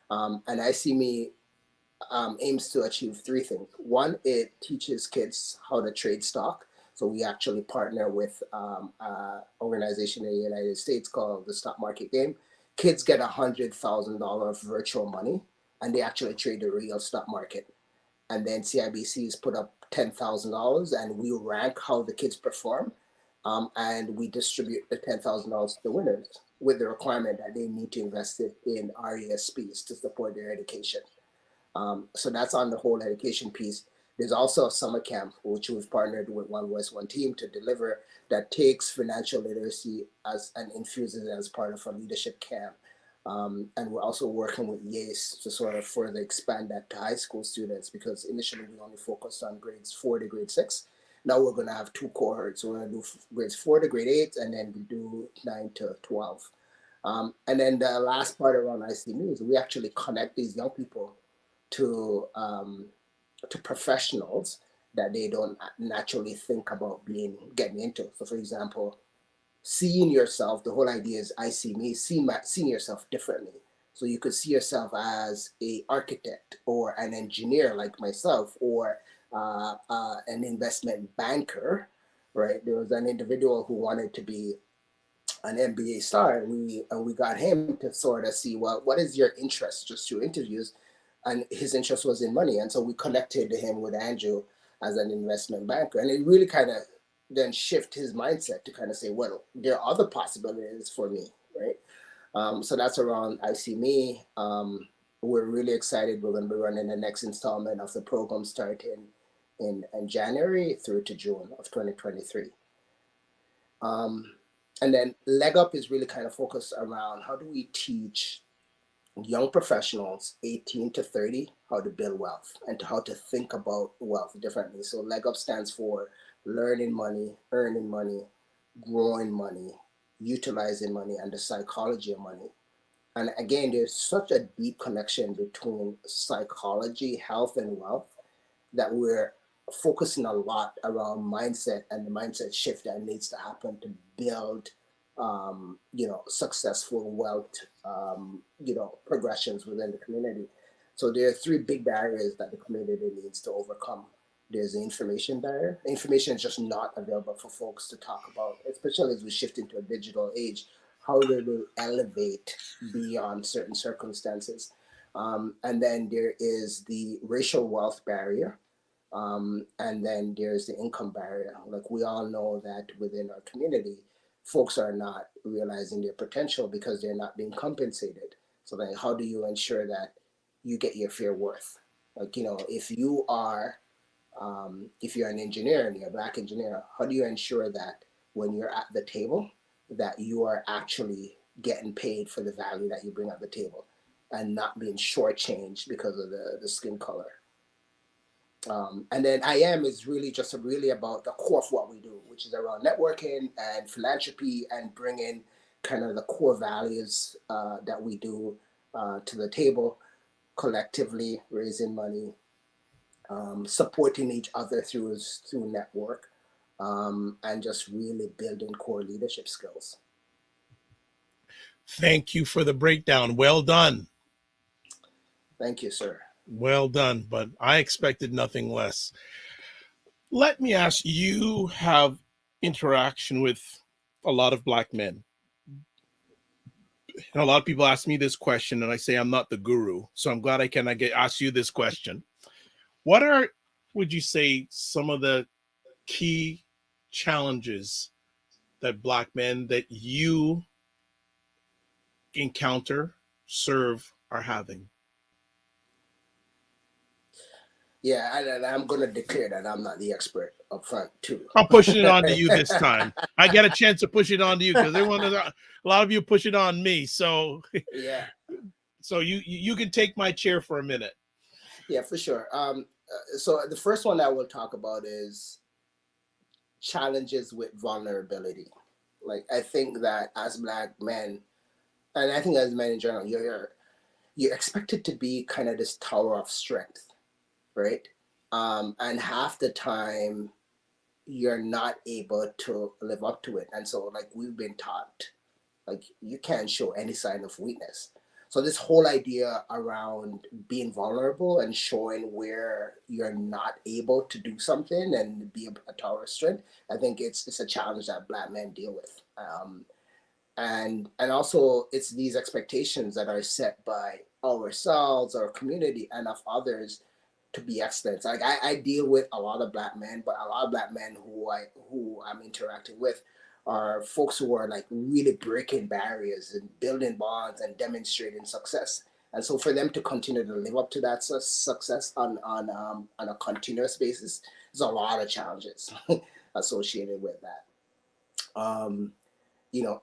S2: and ICME aims to achieve three things. One, it teaches kids how to trade stock. So we actually partner with an organization in the United States called the Stock Market Game. Kids get $100,000 virtual money, and they actually trade the real stock market. And then CIBC's put up $10,000, and we rank how the kids perform, and we distribute the $10,000 to the winners with the requirement that they need to invest it in RESPs to support their education. So that's on the whole education piece. There's also a summer camp, which we've partnered with One Voice, One Team to deliver, that takes financial literacy as and infuses it as part of a leadership camp. And we're also working with YACE to sort of further expand that to high school students, because initially we only focused on grades 4 to grade 6. Now we're going to have two cohorts. We're going to do grades 4 to grade 8, and then we do 9 to 12. And then the last part around ICME is we actually connect these young people to professionals that they don't naturally think about getting into. So, for example, seeing yourself, the whole idea is seeing yourself differently. So you could see yourself as a architect or an engineer like myself, or an investment banker, right? There was an individual who wanted to be an MBA star, and we got him to sort of see, well, what is your interest, just through interviews, and his interest was in money, and so we connected him with Andrew as an investment banker, and it really kind of then shift his mindset to kind of say, well, there are other possibilities for me, right? So that's around ICME. We're really excited. We're going to be running the next installment of the program starting in January through to June of 2023. And then Leg Up is really kind of focused around how do we teach young professionals 18 to 30 how to build wealth and how to think about wealth differently. So Leg Up stands for learning money, earning money, growing money, utilizing money, and the psychology of money. And again, there's such a deep connection between psychology, health, and wealth that we're focusing a lot around mindset and the mindset shift that needs to happen to build successful wealth, progressions within the community. So there are three big barriers that the community needs to overcome. There's the information barrier. Information is just not available for folks to talk about, especially as we shift into a digital age, how they will elevate beyond certain circumstances. And then there is the racial wealth barrier. And then there's the income barrier. Like, we all know that within our community, folks are not realizing their potential because they're not being compensated. So then how do you ensure that you get your fair worth? Like, if you are, if you're an engineer and you're a Black engineer, how do you ensure that when you're at the table, that you are actually getting paid for the value that you bring at the table and not being shortchanged because of the skin color? And then IM is really just really about the core of what we do, which is around networking and philanthropy and bringing kind of the core values that we do to the table, collectively raising money, supporting each other through network, and just really building core leadership skills.
S1: Thank you for the breakdown. Well done.
S2: Thank you, sir.
S1: Well done, but I expected nothing less. Let me ask, you have interaction with a lot of Black men. And a lot of people ask me this question, and I say I'm not the guru. So I'm glad I can ask you this question. What are, would you say, some of the key challenges that Black men that you encounter, serve, are having?
S2: Yeah, and I'm going to declare that I'm not the expert up front, too.
S1: I'm pushing it on to you this time. I get a chance to push it on to you because a lot of you push it on me. So
S2: yeah.
S1: So you can take my chair for a minute.
S2: Yeah, for sure. So the first one I will talk about is challenges with vulnerability. Like, I think that as Black men, and I think as men in general, you're expected to be kind of this tower of strength, right? And half the time you're not able to live up to it. And so, like, we've been taught, like, you can't show any sign of weakness. So this whole idea around being vulnerable and showing where you're not able to do something and be a tower of strength, I think it's a challenge that Black men deal with. And also it's these expectations that are set by ourselves, our community, and of others to be excellent. Like I deal with a lot of Black men, but a lot of Black men who I'm interacting with are folks who are like really breaking barriers and building bonds and demonstrating success. And so for them to continue to live up to that success on a continuous basis, there's a lot of challenges associated with that.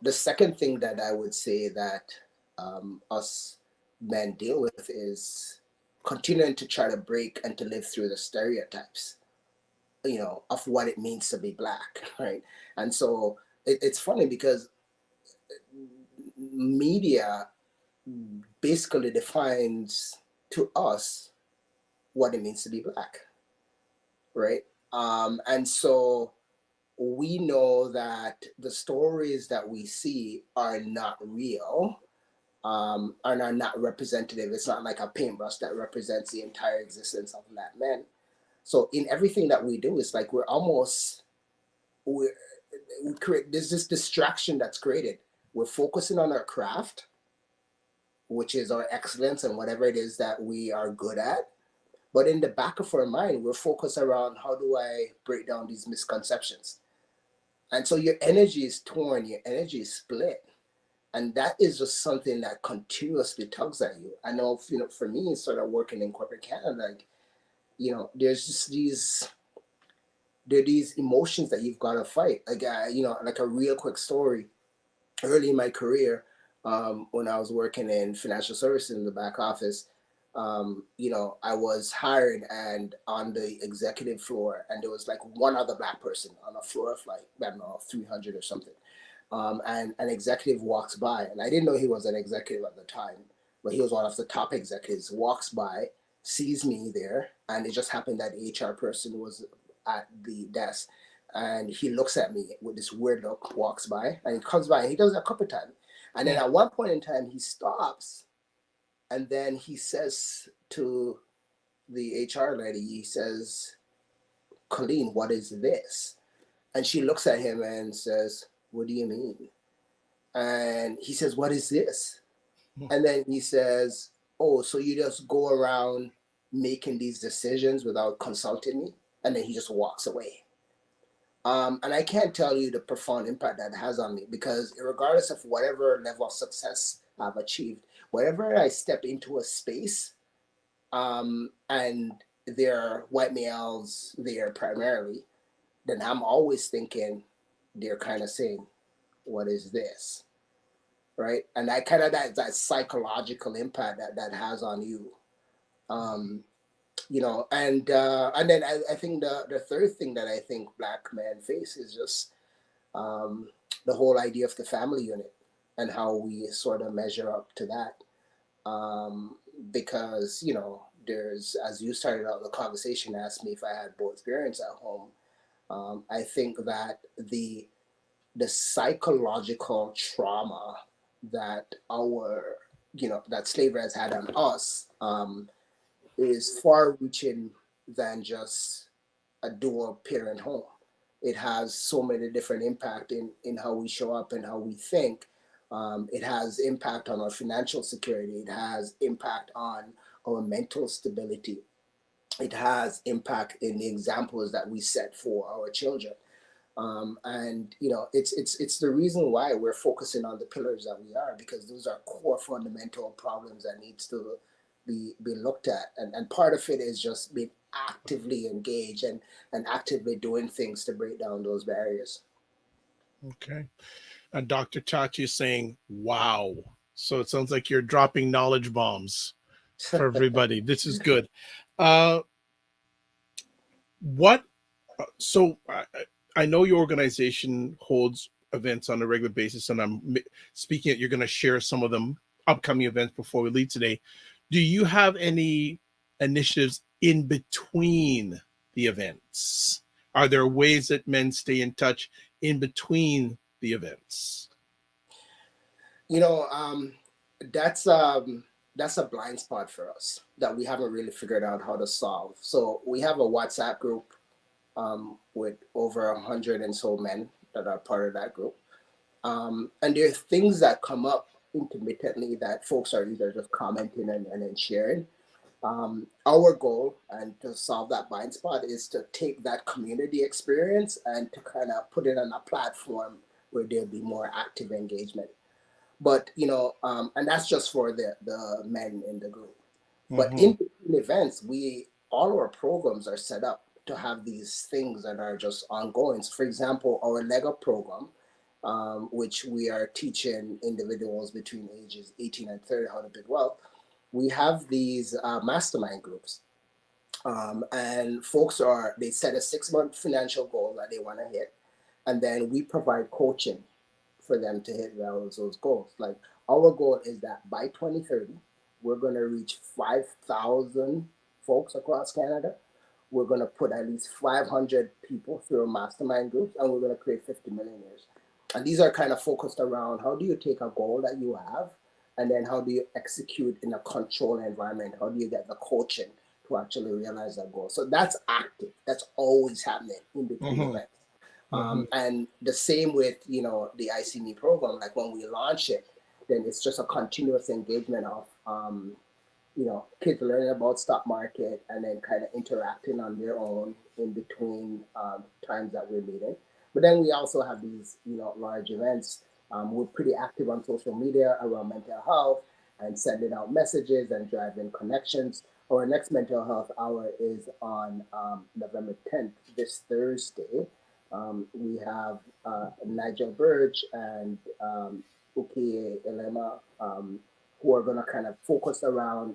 S2: The second thing that I would say that us men deal with is continuing to try to break and to live through the stereotypes, of what it means to be Black, right? And so it's funny because media basically defines to us what it means to be Black, right? And so we know that the stories that we see are not real, are not representative. It's not like a paintbrush that represents the entire existence of Black men. So in everything that we do, it's like we create, there's this distraction that's created. We're focusing on our craft, which is our excellence and whatever it is that we are good at. But in the back of our mind, we're focused around how do I break down these misconceptions? And so your energy is torn, your energy is split. And that is just something that continuously tugs at you. I know, for me, sort of working in corporate Canada, like, there's just these emotions that you've got to fight. Like, like a real quick story. Early in my career, when I was working in financial services in the back office, I was hired and on the executive floor, and there was like one other Black person on a floor of like, I don't know, 300 or something. And an executive walks by, and I didn't know he was an executive at the time, but he was one of the top executives, walks by, sees me there, and it just happened that the HR person was at the desk. And he looks at me with this weird look, walks by, and he comes by, and he does it a couple of times. And then at one point in time, he stops, and then he says to the HR lady, he says, "Colleen, what is this?" And she looks at him and says, "What do you mean?" And he says, "What is this?" And then he says, "Oh, so you just go around making these decisions without consulting me?" And then he just walks away. And I can't tell you the profound impact that has on me, because regardless of whatever level of success I've achieved, whenever I step into a space, and there are white males there primarily, then I'm always thinking they're kind of saying, "What is this?" Right? And that kind of that psychological impact that has on you. And then I think the third thing that I think Black men face is just the whole idea of the family unit and how we sort of measure up to that. Because there's, as you started out the conversation, asked me if I had both parents at home. I think that the psychological trauma that that slavery has had on us, is far reaching than just a dual parent home. It has so many different impact in how we show up and how we think. It has impact on our financial security. It has impact on our mental stability. It has impact in the examples that we set for our children. And it's the reason why we're focusing on the pillars that we are, because those are core fundamental problems that needs to be looked at. And part of it is just being actively engaged and actively doing things to break down those barriers.
S1: Okay. And Dr. Chachi is saying, wow. So it sounds like you're dropping knowledge bombs for everybody. This is good. What so I know your organization holds events on a regular basis, and I'm speaking that you're going to share some of them upcoming events before we leave today. Do you have any initiatives in between the events? Are there ways that men stay in touch in between the events?
S2: You know, That's a blind spot for us that we haven't really figured out how to solve. So we have a WhatsApp group with over 100 and so men that are part of that group. And there are things that come up intermittently that folks are either just commenting and then sharing. Our goal and to solve that blind spot is to take that community experience and to kind of put it on a platform where there'll be more active engagement. But and that's just for the men in the group. But
S1: Mm-hmm.
S2: in between events, we all our programs are set up to have these things that are just ongoing. So for example, our leg up program, which we are teaching individuals between ages 18 and 30 how to build wealth. We have these mastermind groups, and folks they set a 6 month financial goal that they want to hit, and then we provide coaching for them to hit those goals. Like our goal is that by 2030, we're going to reach 5,000 folks across Canada. We're going to put at least 500 people through mastermind groups, and we're going to create 50 millionaires. And these are kind of focused around how do you take a goal that you have, and then how do you execute in a controlled environment? How do you get the coaching to actually realize that goal? So that's active. That's always happening in between
S1: Mm-hmm.
S2: events.
S1: Mm-hmm.
S2: And the same with the ICME program. Like when we launch it, then it's just a continuous engagement of kids learning about stock market and then kind of interacting on their own in between times that we're meeting. But then we also have these large events. We're pretty active on social media around mental health and sending out messages and driving connections. Our next mental health hour is on November 10th, this Thursday. We have Nigel Burge and Ukie Elema, who are going to kind of focus around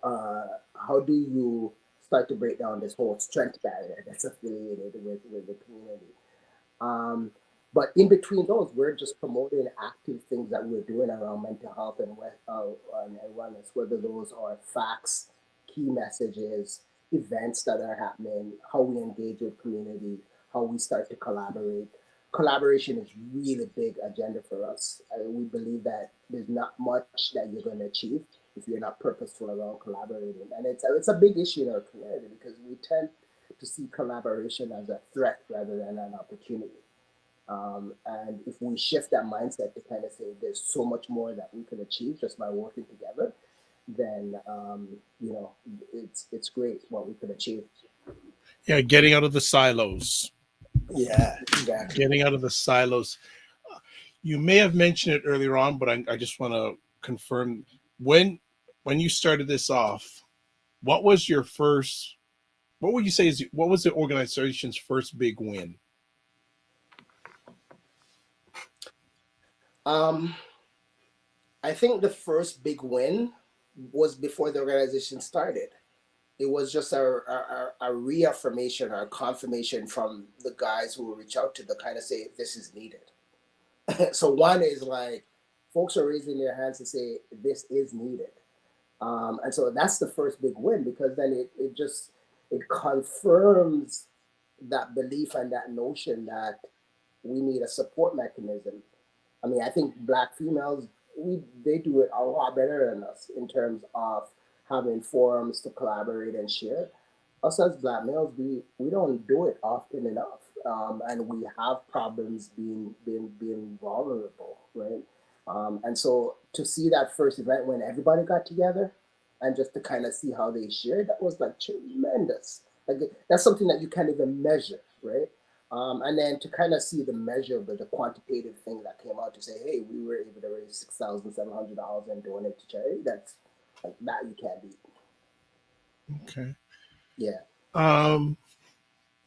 S2: how do you start to break down this whole strength barrier that's affiliated with the community. Um, but in between those, we're just promoting active things that we're doing around mental health and wellness, whether those are facts, key messages, events that are happening, how we engage with community, how we start to collaborate. Collaboration is really big agenda for us. We believe that there's not much that you're going to achieve if you're not purposeful around collaborating, and it's a big issue in our community because we tend to see collaboration as a threat rather than an opportunity. And if we shift that mindset to kind of say there's so much more that we can achieve just by working together, then it's great what we could achieve.
S1: Yeah, getting out of the silos.
S2: Yeah, exactly.
S1: Getting out of the silos. You may have mentioned it earlier on, but I just want to confirm when when you started this off. What was your first? What would you say is what was the organization's first big win?
S2: Um, I think the first big win was before the organization started. It was just a reaffirmation or a confirmation from the guys who will reach out to the kind of say this is needed. So one is like folks are raising their hands to say this is needed, and so that's the first big win because then it confirms that belief and that notion that we need a support mechanism. I mean, I think black females they do it a lot better than us in terms of having forums to collaborate and share. Us as black males, we don't do it often enough, and we have problems being vulnerable, right? And so to see that first event when everybody got together, and just to kind of see how they shared, that was like tremendous. Like that's something that you can't even measure, right? And then to kind of see the measure of the quantitative thing that came out to say, hey, we were able to raise $6,700 and donate to charity. That's like that you can't beat.
S1: Okay.
S2: Yeah.
S1: Um,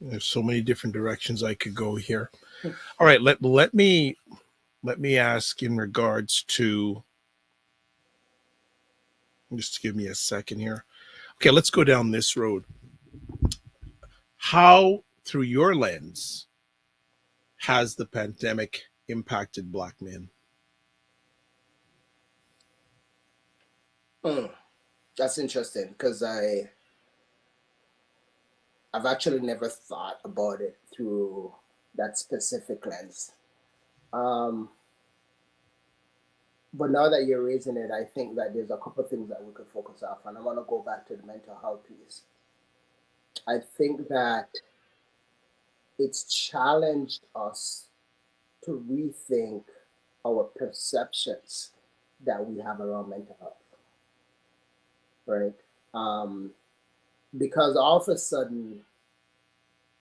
S1: there's so many different directions I could go here. All right, let me ask in regards to just give me a second here. Okay, let's go down this road. How, through your lens, has the pandemic impacted black men?
S2: Mm, that's interesting because I've actually never thought about it through that specific lens. Um, But now that you're raising it, I think that there's a couple of things that we could focus off, and I want to go back to the mental health piece. I think that it's challenged us to rethink our perceptions that we have around mental health, right? Um, because all of a sudden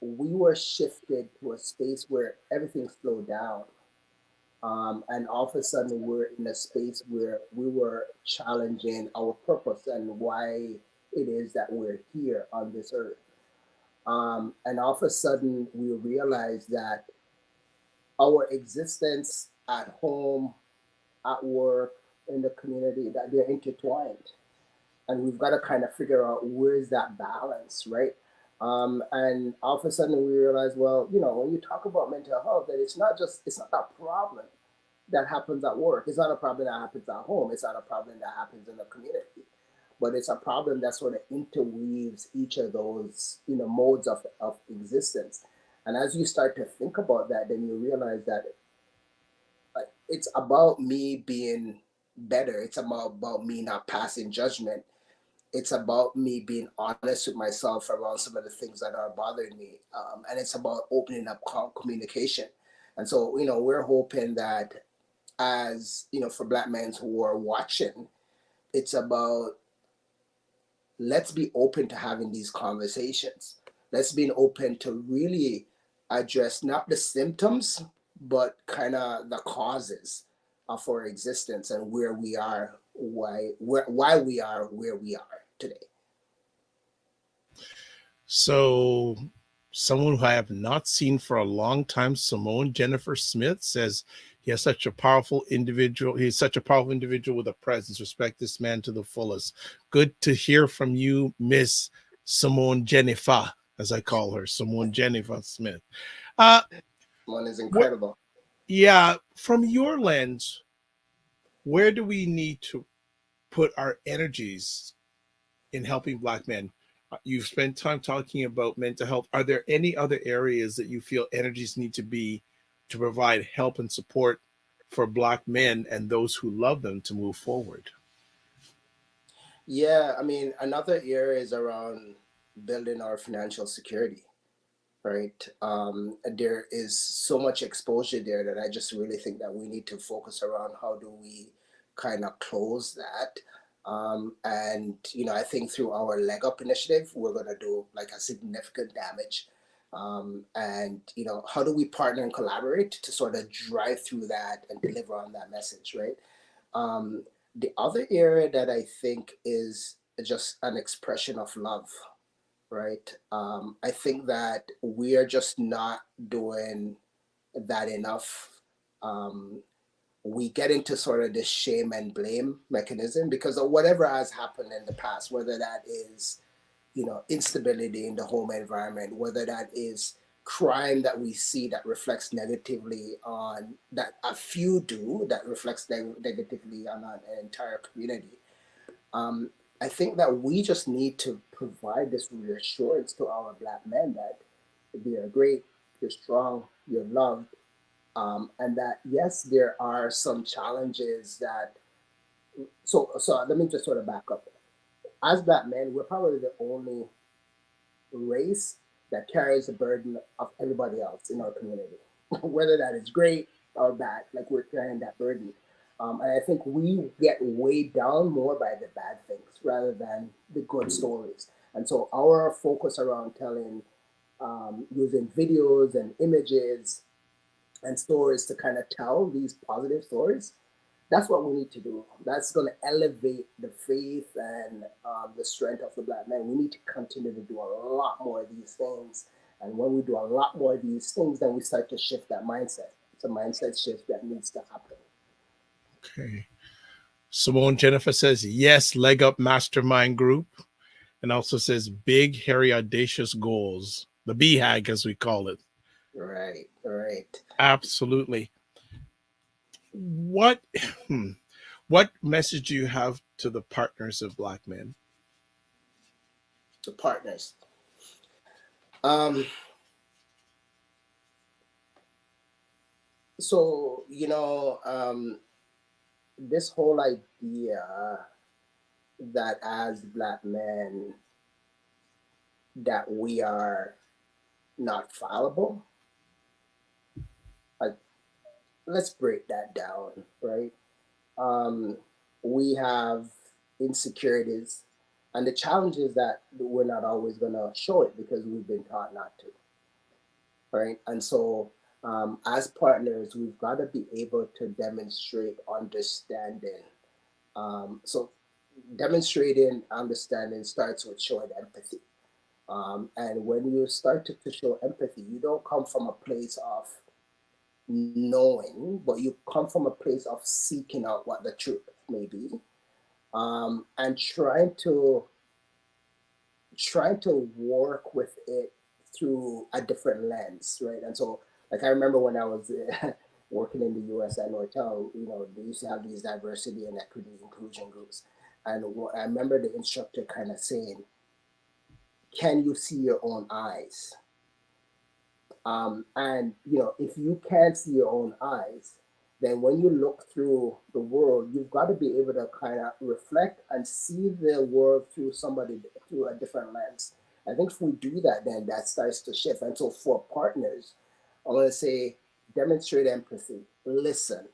S2: we were shifted to a space where everything slowed down. And all of a sudden we're in a space where we were challenging our purpose and why it is that we're here on this earth. And all of a sudden we realize that our existence at home, at work, in the community, that they're intertwined. And we've got to kind of figure out where's that balance, right? And all of a sudden we realize, well, when you talk about mental health, that it's not a problem that happens at work. It's not a problem that happens at home. It's not a problem that happens in the community. But it's a problem that sort of interweaves each of those, modes of existence. And as you start to think about that, then you realize that it's about me being better. It's about me not passing judgment. It's about me being honest with myself around some of the things that are bothering me. And it's about opening up communication. And so, we're hoping that as, for Black men who are watching, it's about let's be open to having these conversations. Let's be open to really address not the symptoms, but kind of the causes of our existence and where we are, why we are where we are today.
S1: So, someone who I have not seen for a long time, Simone Jennifer Smith, says he has such a powerful individual. He's such a powerful individual with a presence. Respect this man to the fullest. Good to hear from you, Miss Simone Jennifer, as I call her, Simone Jennifer Smith. Uh,
S2: One is
S1: what?
S2: incredible.
S1: Yeah, from your lens, where do we need to put our energies in helping Black men? You've spent time talking about mental health. Are there any other areas that you feel energies need to be to provide help and support for Black men and those who love them to move forward?
S2: Yeah, I mean, another area is around building our financial security, right? There is so much exposure there that I just really think that we need to focus around how do we kind of close that. And I think through our leg up initiative, we're gonna do like a significant damage. And how do we partner and collaborate to sort of drive through that and deliver on that message, right? Um, the other area that I think is just an expression of love, right? I think that we are just not doing that enough. Um, we get into sort of this shame and blame mechanism because of whatever has happened in the past, whether that is, instability in the home environment, whether that is crime that we see that reflects negatively on that a few do that reflects negatively on an entire community. um, I think that we just need to provide this reassurance to our Black men that they are great, you're strong, you're loved, and that yes, there are some challenges that. So let me just sort of back up. As Black men, we're probably the only race that carries the burden of everybody else in our community, whether that is great or bad. Like we're carrying that burden. And I think we get weighed down more by the bad things rather than the good stories. And so our focus around telling, using videos and images and stories to kind of tell these positive stories, that's what we need to do. That's going to elevate the faith and the strength of the Black man. We need to continue to do a lot more of these things. And when we do a lot more of these things, then we start to shift that mindset. It's a mindset shift that needs to happen.
S1: Okay. Simone Jennifer says, yes, leg up mastermind group. And also says, big, hairy, audacious goals. The BHAG, as we call it.
S2: Right, right.
S1: Absolutely. What what message do you have to the partners of Black men?
S2: The partners. Um, so, this whole idea that as Black men that we are not fallible, like, let's break that down, right? um, we have insecurities, and the challenge is that we're not always going to show it because we've been taught not to, right? And so, as partners, we've got to be able to demonstrate understanding. So, demonstrating understanding starts with showing empathy. And when you start to show empathy, you don't come from a place of knowing, but you come from a place of seeking out what the truth may be, and trying to work with it through a different lens, right? And so, like, I remember when I was working in the U.S. at Nortel, they used to have these diversity and equity inclusion groups, and I remember the instructor kind of saying, "Can you see your own eyes?" And if you can't see your own eyes, then when you look through the world, you've got to be able to kind of reflect and see the world through a different lens. I think if we do that, then that starts to shift. And so for partners, I want to say demonstrate empathy, listen,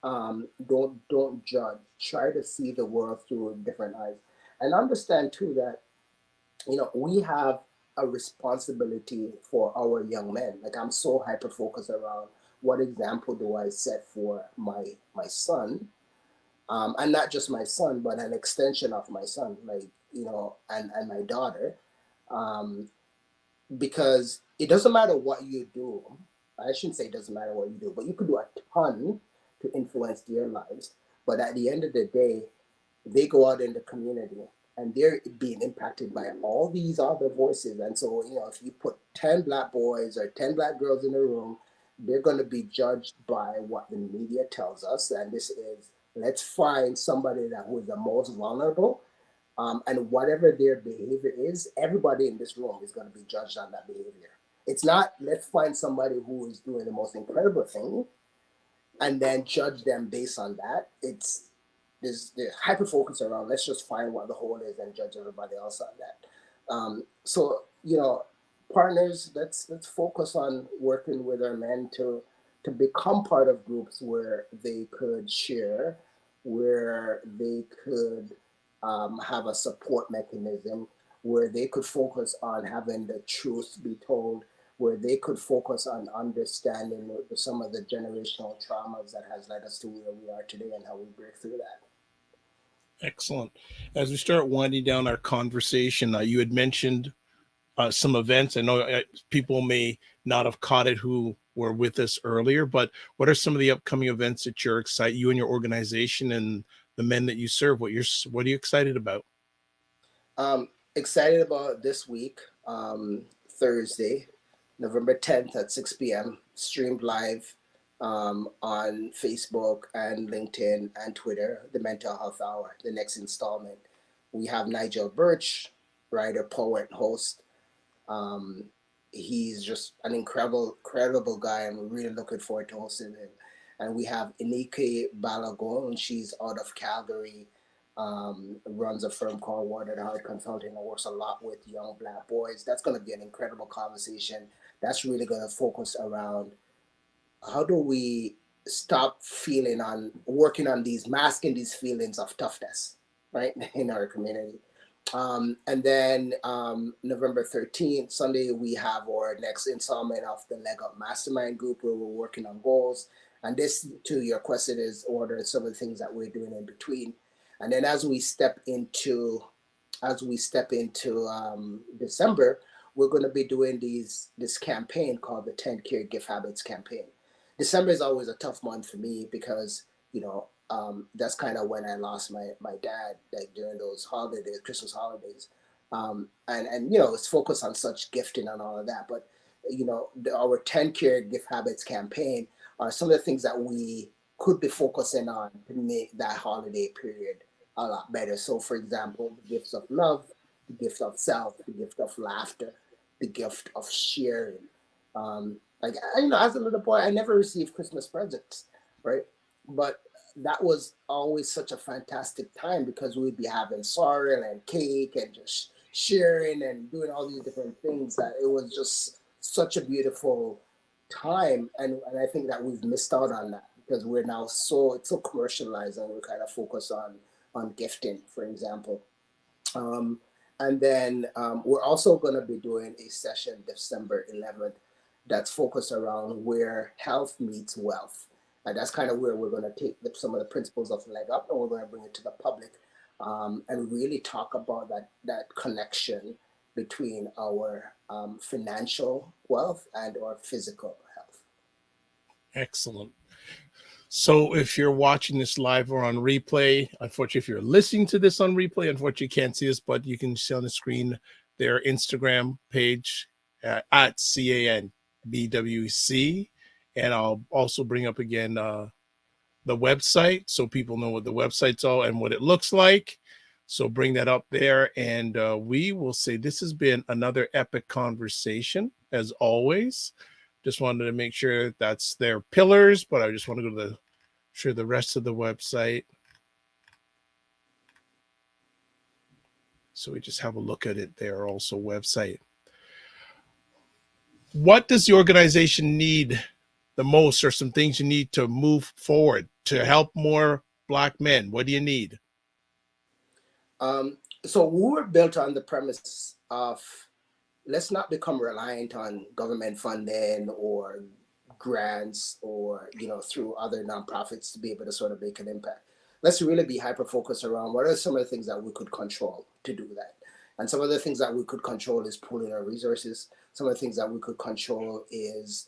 S2: don't judge, try to see the world through different eyes, and understand too that we have a responsibility for our young men. Like, I'm so hyper focused around what example do I set for my son, and not just my son, but an extension of my son, like, and my daughter, um, because it doesn't matter what you do. I shouldn't say it doesn't matter what you do, but you could do a ton to influence their lives. But at the end of the day, they go out in the community and they're being impacted by all these other voices. And so, if you put 10 Black boys or 10 Black girls in a room, they're going to be judged by what the media tells us. And this is, let's find somebody who is the most vulnerable. And whatever their behavior is, everybody in this room is going to be judged on that behavior. It's not, let's find somebody who is doing the most incredible thing and then judge them based on that. There's hyper focus around, let's just find what the whole is and judge everybody else on that. So, partners, let's focus on working with our men to become part of groups where they could share, where they could have a support mechanism, where they could focus on having the truth be told, where they could focus on understanding some of the generational traumas that has led us to where we are today and how we break through that.
S1: Excellent. As we start winding down our conversation, you had mentioned some events. I know people may not have caught it who were with us earlier, but what are some of the upcoming events that you and your organization and the men that you serve? What are you excited about?
S2: Excited about this week, Thursday, November 10th at 6 p.m., streamed live on Facebook and LinkedIn and Twitter, the Mental Health Hour, the next installment. We have Nigel Birch, writer, poet, host. Um, he's just an incredible guy. I'm really looking forward to hosting him. And we have Inike Balagon. She's out of Calgary, runs a firm called Water the Heart Consulting and works a lot with young Black boys. That's going to be an incredible conversation. That's really going to focus around how do we stop working on masking these feelings of toughness, right, in our community. And then November 13th, Sunday, we have our next installment of the Leg Up Mastermind group where we're working on goals. And this, to your question, is order some of the things that we're doing in between. And then as we step into December, we're going to be doing this campaign called the 10 Care Gift Habits campaign. December is always a tough month for me because, that's kind of when I lost my dad, like during those holidays, Christmas holidays. And it's focused on such gifting and all of that. But, our 10 Care Gift Habits campaign are some of the things that we could be focusing on to make that holiday period a lot better. So, for example, the gifts of love, the gift of self, the gift of laughter, the gift of sharing. Like, as a little boy, I never received Christmas presents, right? But that was always such a fantastic time because we'd be having sorrel and cake and just sharing and doing all these different things, that it was just such a beautiful time. And I think that we've missed out on that because we're now so, it's so commercialized, and we're kind of focused on gifting, for example. um, and then we're also going to be doing a session December 11th that's focused around where health meets wealth. And that's kind of where we're going to take some of the principles of Leg Up, and we're going to bring it to the public, and really talk about that connection between our financial wealth and our physical health.
S1: Excellent. So if you're watching this live or on replay, unfortunately, if you're listening to this on replay, unfortunately, you can't see us, but you can see on the screen their Instagram page at CANBWC. And I'll also bring up again the website so people know what the website's all and what it looks like. So bring that up there. And we will say this has been another epic conversation, as always. Just wanted to make sure that's their pillars, but I just want to go to the rest of the website. So we just have a look at it there, also website. What does the organization need the most, or some things you need to move forward to help more Black men? What do you need?
S2: So we were built on the premise of, let's not become reliant on government funding or grants or through other nonprofits to be able to sort of make an impact. Let's really be hyper focused around what are some of the things that we could control to do that. And some of the things that we could control is pooling our resources. Some of the things that we could control is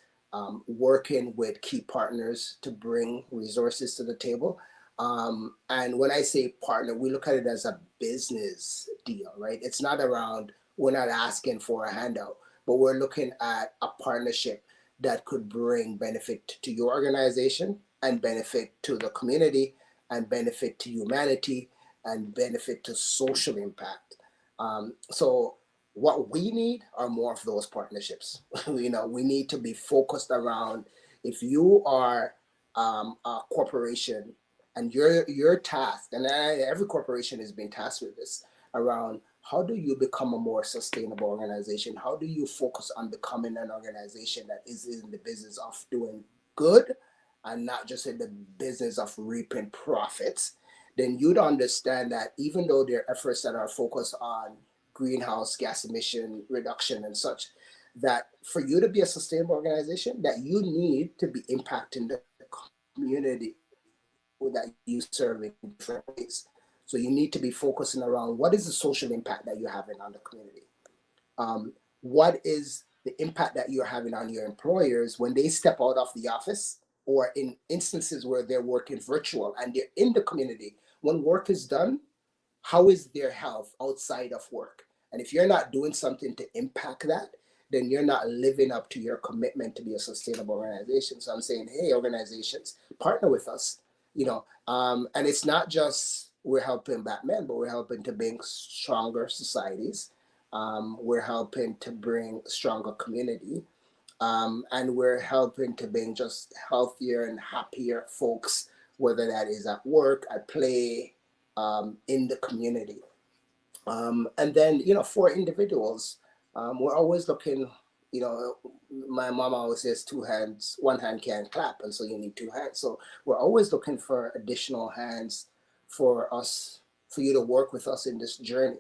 S2: working with key partners to bring resources to the table. And when I say partner, we look at it as a business deal, right? It's not around, we're not asking for a handout, but we're looking at a partnership that could bring benefit to your organization and benefit to the community and benefit to humanity and benefit to social impact. So what we need are more of those partnerships. We need to be focused around, if you are a corporation and you're tasked, and every corporation is being tasked with this, around how do you become a more sustainable organization? How do you focus on becoming an organization that is in the business of doing good and not just in the business of reaping profits? Then you'd understand that even though there are efforts that are focused on greenhouse gas emission reduction and such, that for you to be a sustainable organization, that you need to be impacting the community that you serve in different ways. So you need to be focusing around, what is the social impact that you're having on the community? What is the impact that you're having on your employers when they step out of the office, or in instances where they're working virtual and they're in the community? When work is done, how is their health outside of work? And if you're not doing something to impact that, then you're not living up to your commitment to be a sustainable organization. So I'm saying, hey, organizations, partner with us. And it's not just we're helping Black men, but we're helping to bring stronger societies. We're helping to bring stronger community. And we're helping to bring just healthier and happier folks, whether that is at work, at play, in the community. And then, for individuals, we're always looking, my mom always says two hands, one hand can't clap. And so you need two hands. So we're always looking for additional hands for us, for you to work with us in this journey.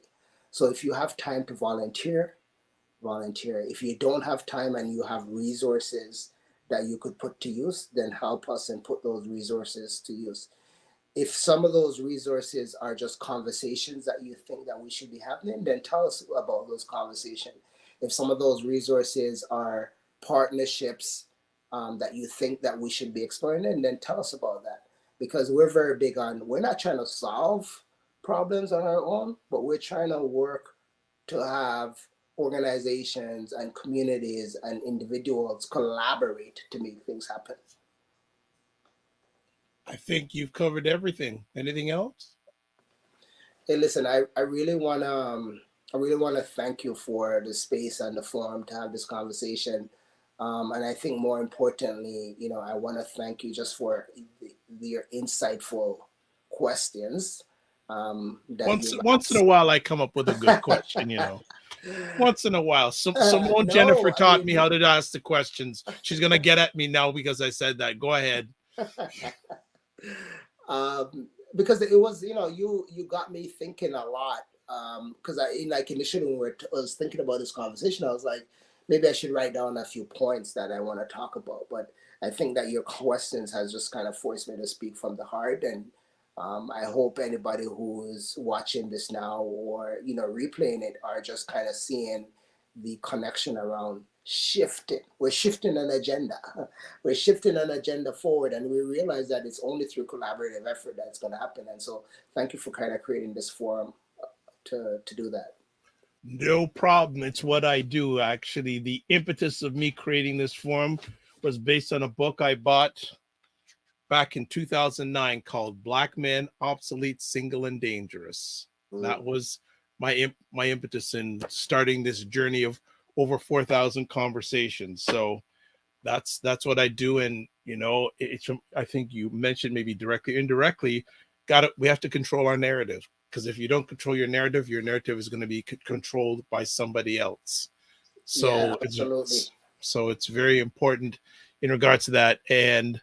S2: So if you have time to volunteer, volunteer. If you don't have time and you have resources that you could put to use, then help us and put those resources to use. If some of those resources are just conversations that you think that we should be having, then tell us about those conversations. If some of those resources are partnerships that you think that we should be exploring, then tell us about that. Because we're very big on, we're not trying to solve problems on our own, but we're trying to work to have organizations and communities and individuals collaborate to make things happen.
S1: I think you've covered everything. Anything else?
S2: Hey, listen, I really wanna thank you for the space and the forum to have this conversation. And I think more importantly, I want to thank you just for your insightful questions that
S1: Once
S2: you've
S1: once in a
S2: asked.
S1: while, I come up with a good question. Once in a while. Simone Jennifer
S2: No, I
S1: taught
S2: mean,
S1: me how to ask the questions. She's gonna get at me now because I said that. Go ahead.
S2: because it was, you got me thinking a lot. Because I like initially when I was thinking about this conversation, I was like, maybe I should write down a few points that I want to talk about. But I think that your questions has just kind of forced me to speak from the heart, and I hope anybody who is watching this now or replaying it are just kind of seeing the connection around shifting. We're shifting an agenda. We're shifting an agenda forward, and we realize that it's only through collaborative effort that's going to happen. And so, thank you for kind of creating this forum to do that.
S1: No problem. It's what I do. Actually, the impetus of me creating this forum was based on a book I bought back in 2009 called Black Men Obsolete, Single, and Dangerous.
S2: Mm.
S1: That was my impetus in starting this journey of over 4,000 conversations. So that's what I do. And it's, I think you mentioned maybe directly, indirectly, we have to control our narrative, because if you don't control your narrative is going to be controlled by somebody else.
S2: Yeah,
S1: So
S2: absolutely.
S1: it's very important in regards to that. And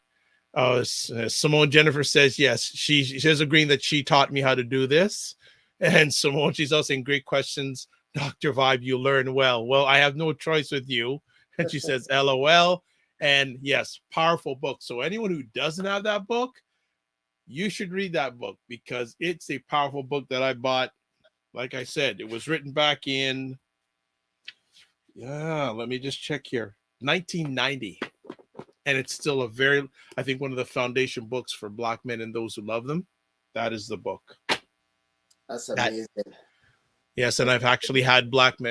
S1: Simone Jennifer says yes, she's agreeing that she taught me how to do this. And Simone, she's also saying great questions, Dr. Vibe, you learn well. I have no choice with you. And she says LOL. And yes, powerful book. So anyone who doesn't have that book, you should read that book, because it's a powerful book that I bought. Like I said, it was written back in, let me just check here, 1990. And it's still I think one of the foundation books for Black men and those who love them. That is the book.
S2: That's
S1: That
S2: amazing.
S1: Yes, and I've actually had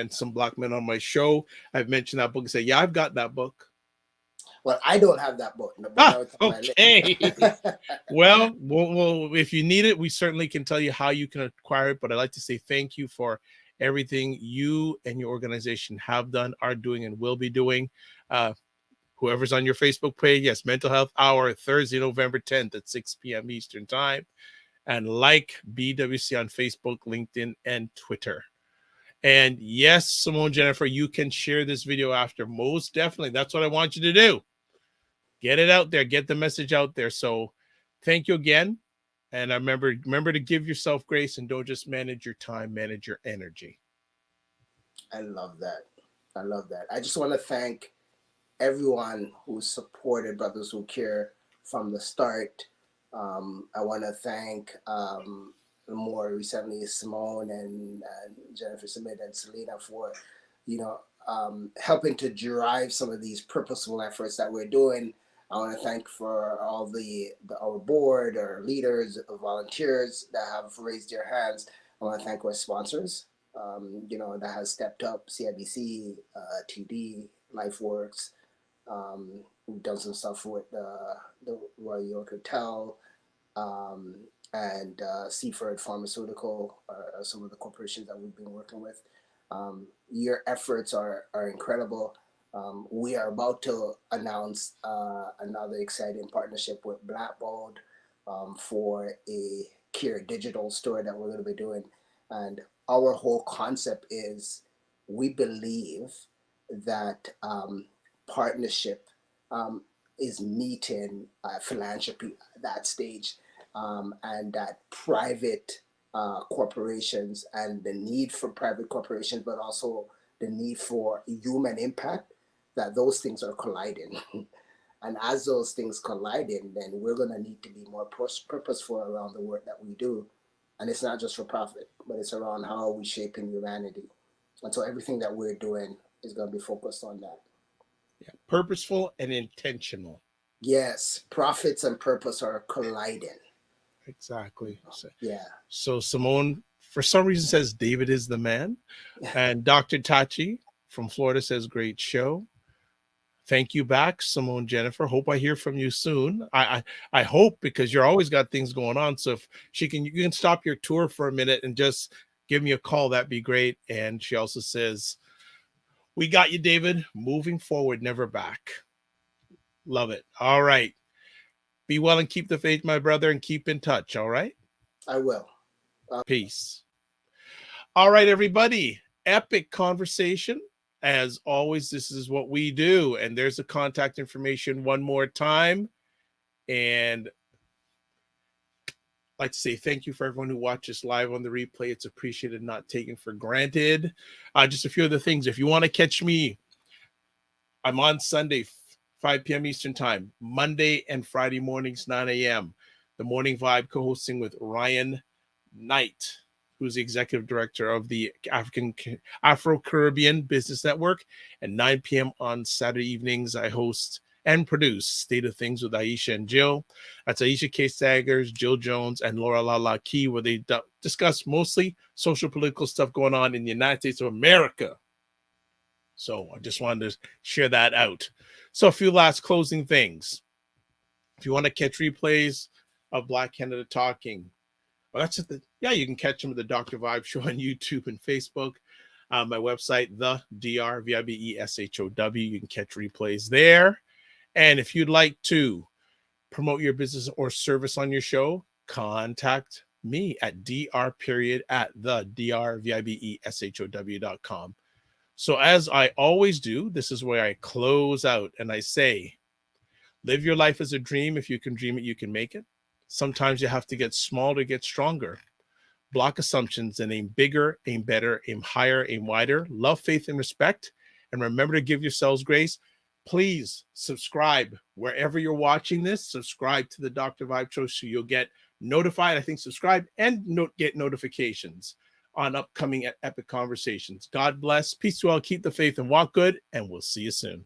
S1: some black men on my show. I've mentioned that book and say, yeah, I've got that book.
S2: Well, I don't have that book, but now it's on my
S1: Okay.
S2: list.
S1: well, if you need it, we certainly can tell you how you can acquire it. But I'd like to say thank you for everything you and your organization have done, are doing, and will be doing. Whoever's on your Facebook page, yes, Mental Health Hour, Thursday, November 10th at 6 p.m. Eastern Time. And like BWC on Facebook, LinkedIn, and Twitter. And yes, Simone Jennifer, you can share this video after. Most definitely. That's what I want you to do. Get it out there. Get the message out there. So thank you again. And remember to give yourself grace, and don't just manage your time, manage your energy.
S2: I love that. I love that. I just want to thank everyone who supported Brothers Who Care from the start. I want to thank more recently Simone and Jennifer Smith and Selena for, helping to drive some of these purposeful efforts that we're doing. I want to thank for all our board, our leaders, volunteers that have raised their hands. I want to thank our sponsors, that has stepped up: CIBC, TD, LifeWorks. We've done some stuff with the Royal York Hotel, and Seaford Pharmaceutical are some of the corporations that we've been working with. Your efforts are incredible. We are about to announce another exciting partnership with Blackboard for a Care Digital store that we're going to be doing. And our whole concept is, we believe that partnership is meeting philanthropy at that stage, and that private corporations and the need for private corporations, but also the need for human impact, that those things are colliding. And as those things colliding, then we're going to need to be more purposeful around the work that we do. And it's not just for profit, but it's around how we shaping humanity. And so everything that we're doing is going to be focused on that.
S1: Yeah, purposeful and intentional.
S2: Yes, profits and purpose are colliding.
S1: Exactly.
S2: Yeah.
S1: So Simone, for some reason, says David is the man. And Dr. Tachi from Florida says, great show. Thank you back, Simone Jennifer. Hope I hear from you soon. I hope, because you're always got things going on. So if you can stop your tour for a minute and just give me a call, that'd be great. And she also says, We got you, David. Moving forward, never back. Love it. All right. Be well and keep the faith, my brother, and keep in touch. All right.
S2: I will.
S1: Peace. All right, everybody. Epic conversation. As always, this is what we do. And there's the contact information one more time. And I'd like to say thank you for everyone who watches live on the replay. It's appreciated, not taken for granted. Just a few other things. If you want to catch me, I'm on Sunday, 5 p.m. Eastern Time, Monday and Friday mornings, 9 a.m. The Morning Vibe, co-hosting with Ryan Knight, who's the executive director of the Afro-Caribbean Business Network. And 9 p.m. on Saturday evenings, I host and produce State of Things with Aisha and Jill. That's Aisha K. Staggers, Jill Jones, and Laura Lala Key, where they discuss mostly social political stuff going on in the United States of America. So I just wanted to share that out. So a few last closing things. If you want to catch replays of Black Canada Talking, well, that's you can catch them at the Dr. Vibe Show on YouTube and Facebook. My website, the DRVIBESHOW. You can catch replays there. And if you'd like to promote your business or service on your show, contact me at dr@the DRVIBESHOW.com. So as I always do, this is where I close out and I say, live your life as a dream. If you can dream it, you can make it. Sometimes you have to get small to get stronger. Block assumptions and aim bigger, aim better, aim higher, aim wider. Love, faith, and respect. And remember to give yourselves grace. Please subscribe wherever you're watching this. Subscribe to the Dr. Vibe Show so you'll get notified. I think subscribe and get notifications on upcoming epic conversations. God bless. Peace to all. Keep the faith and walk good. And we'll see you soon.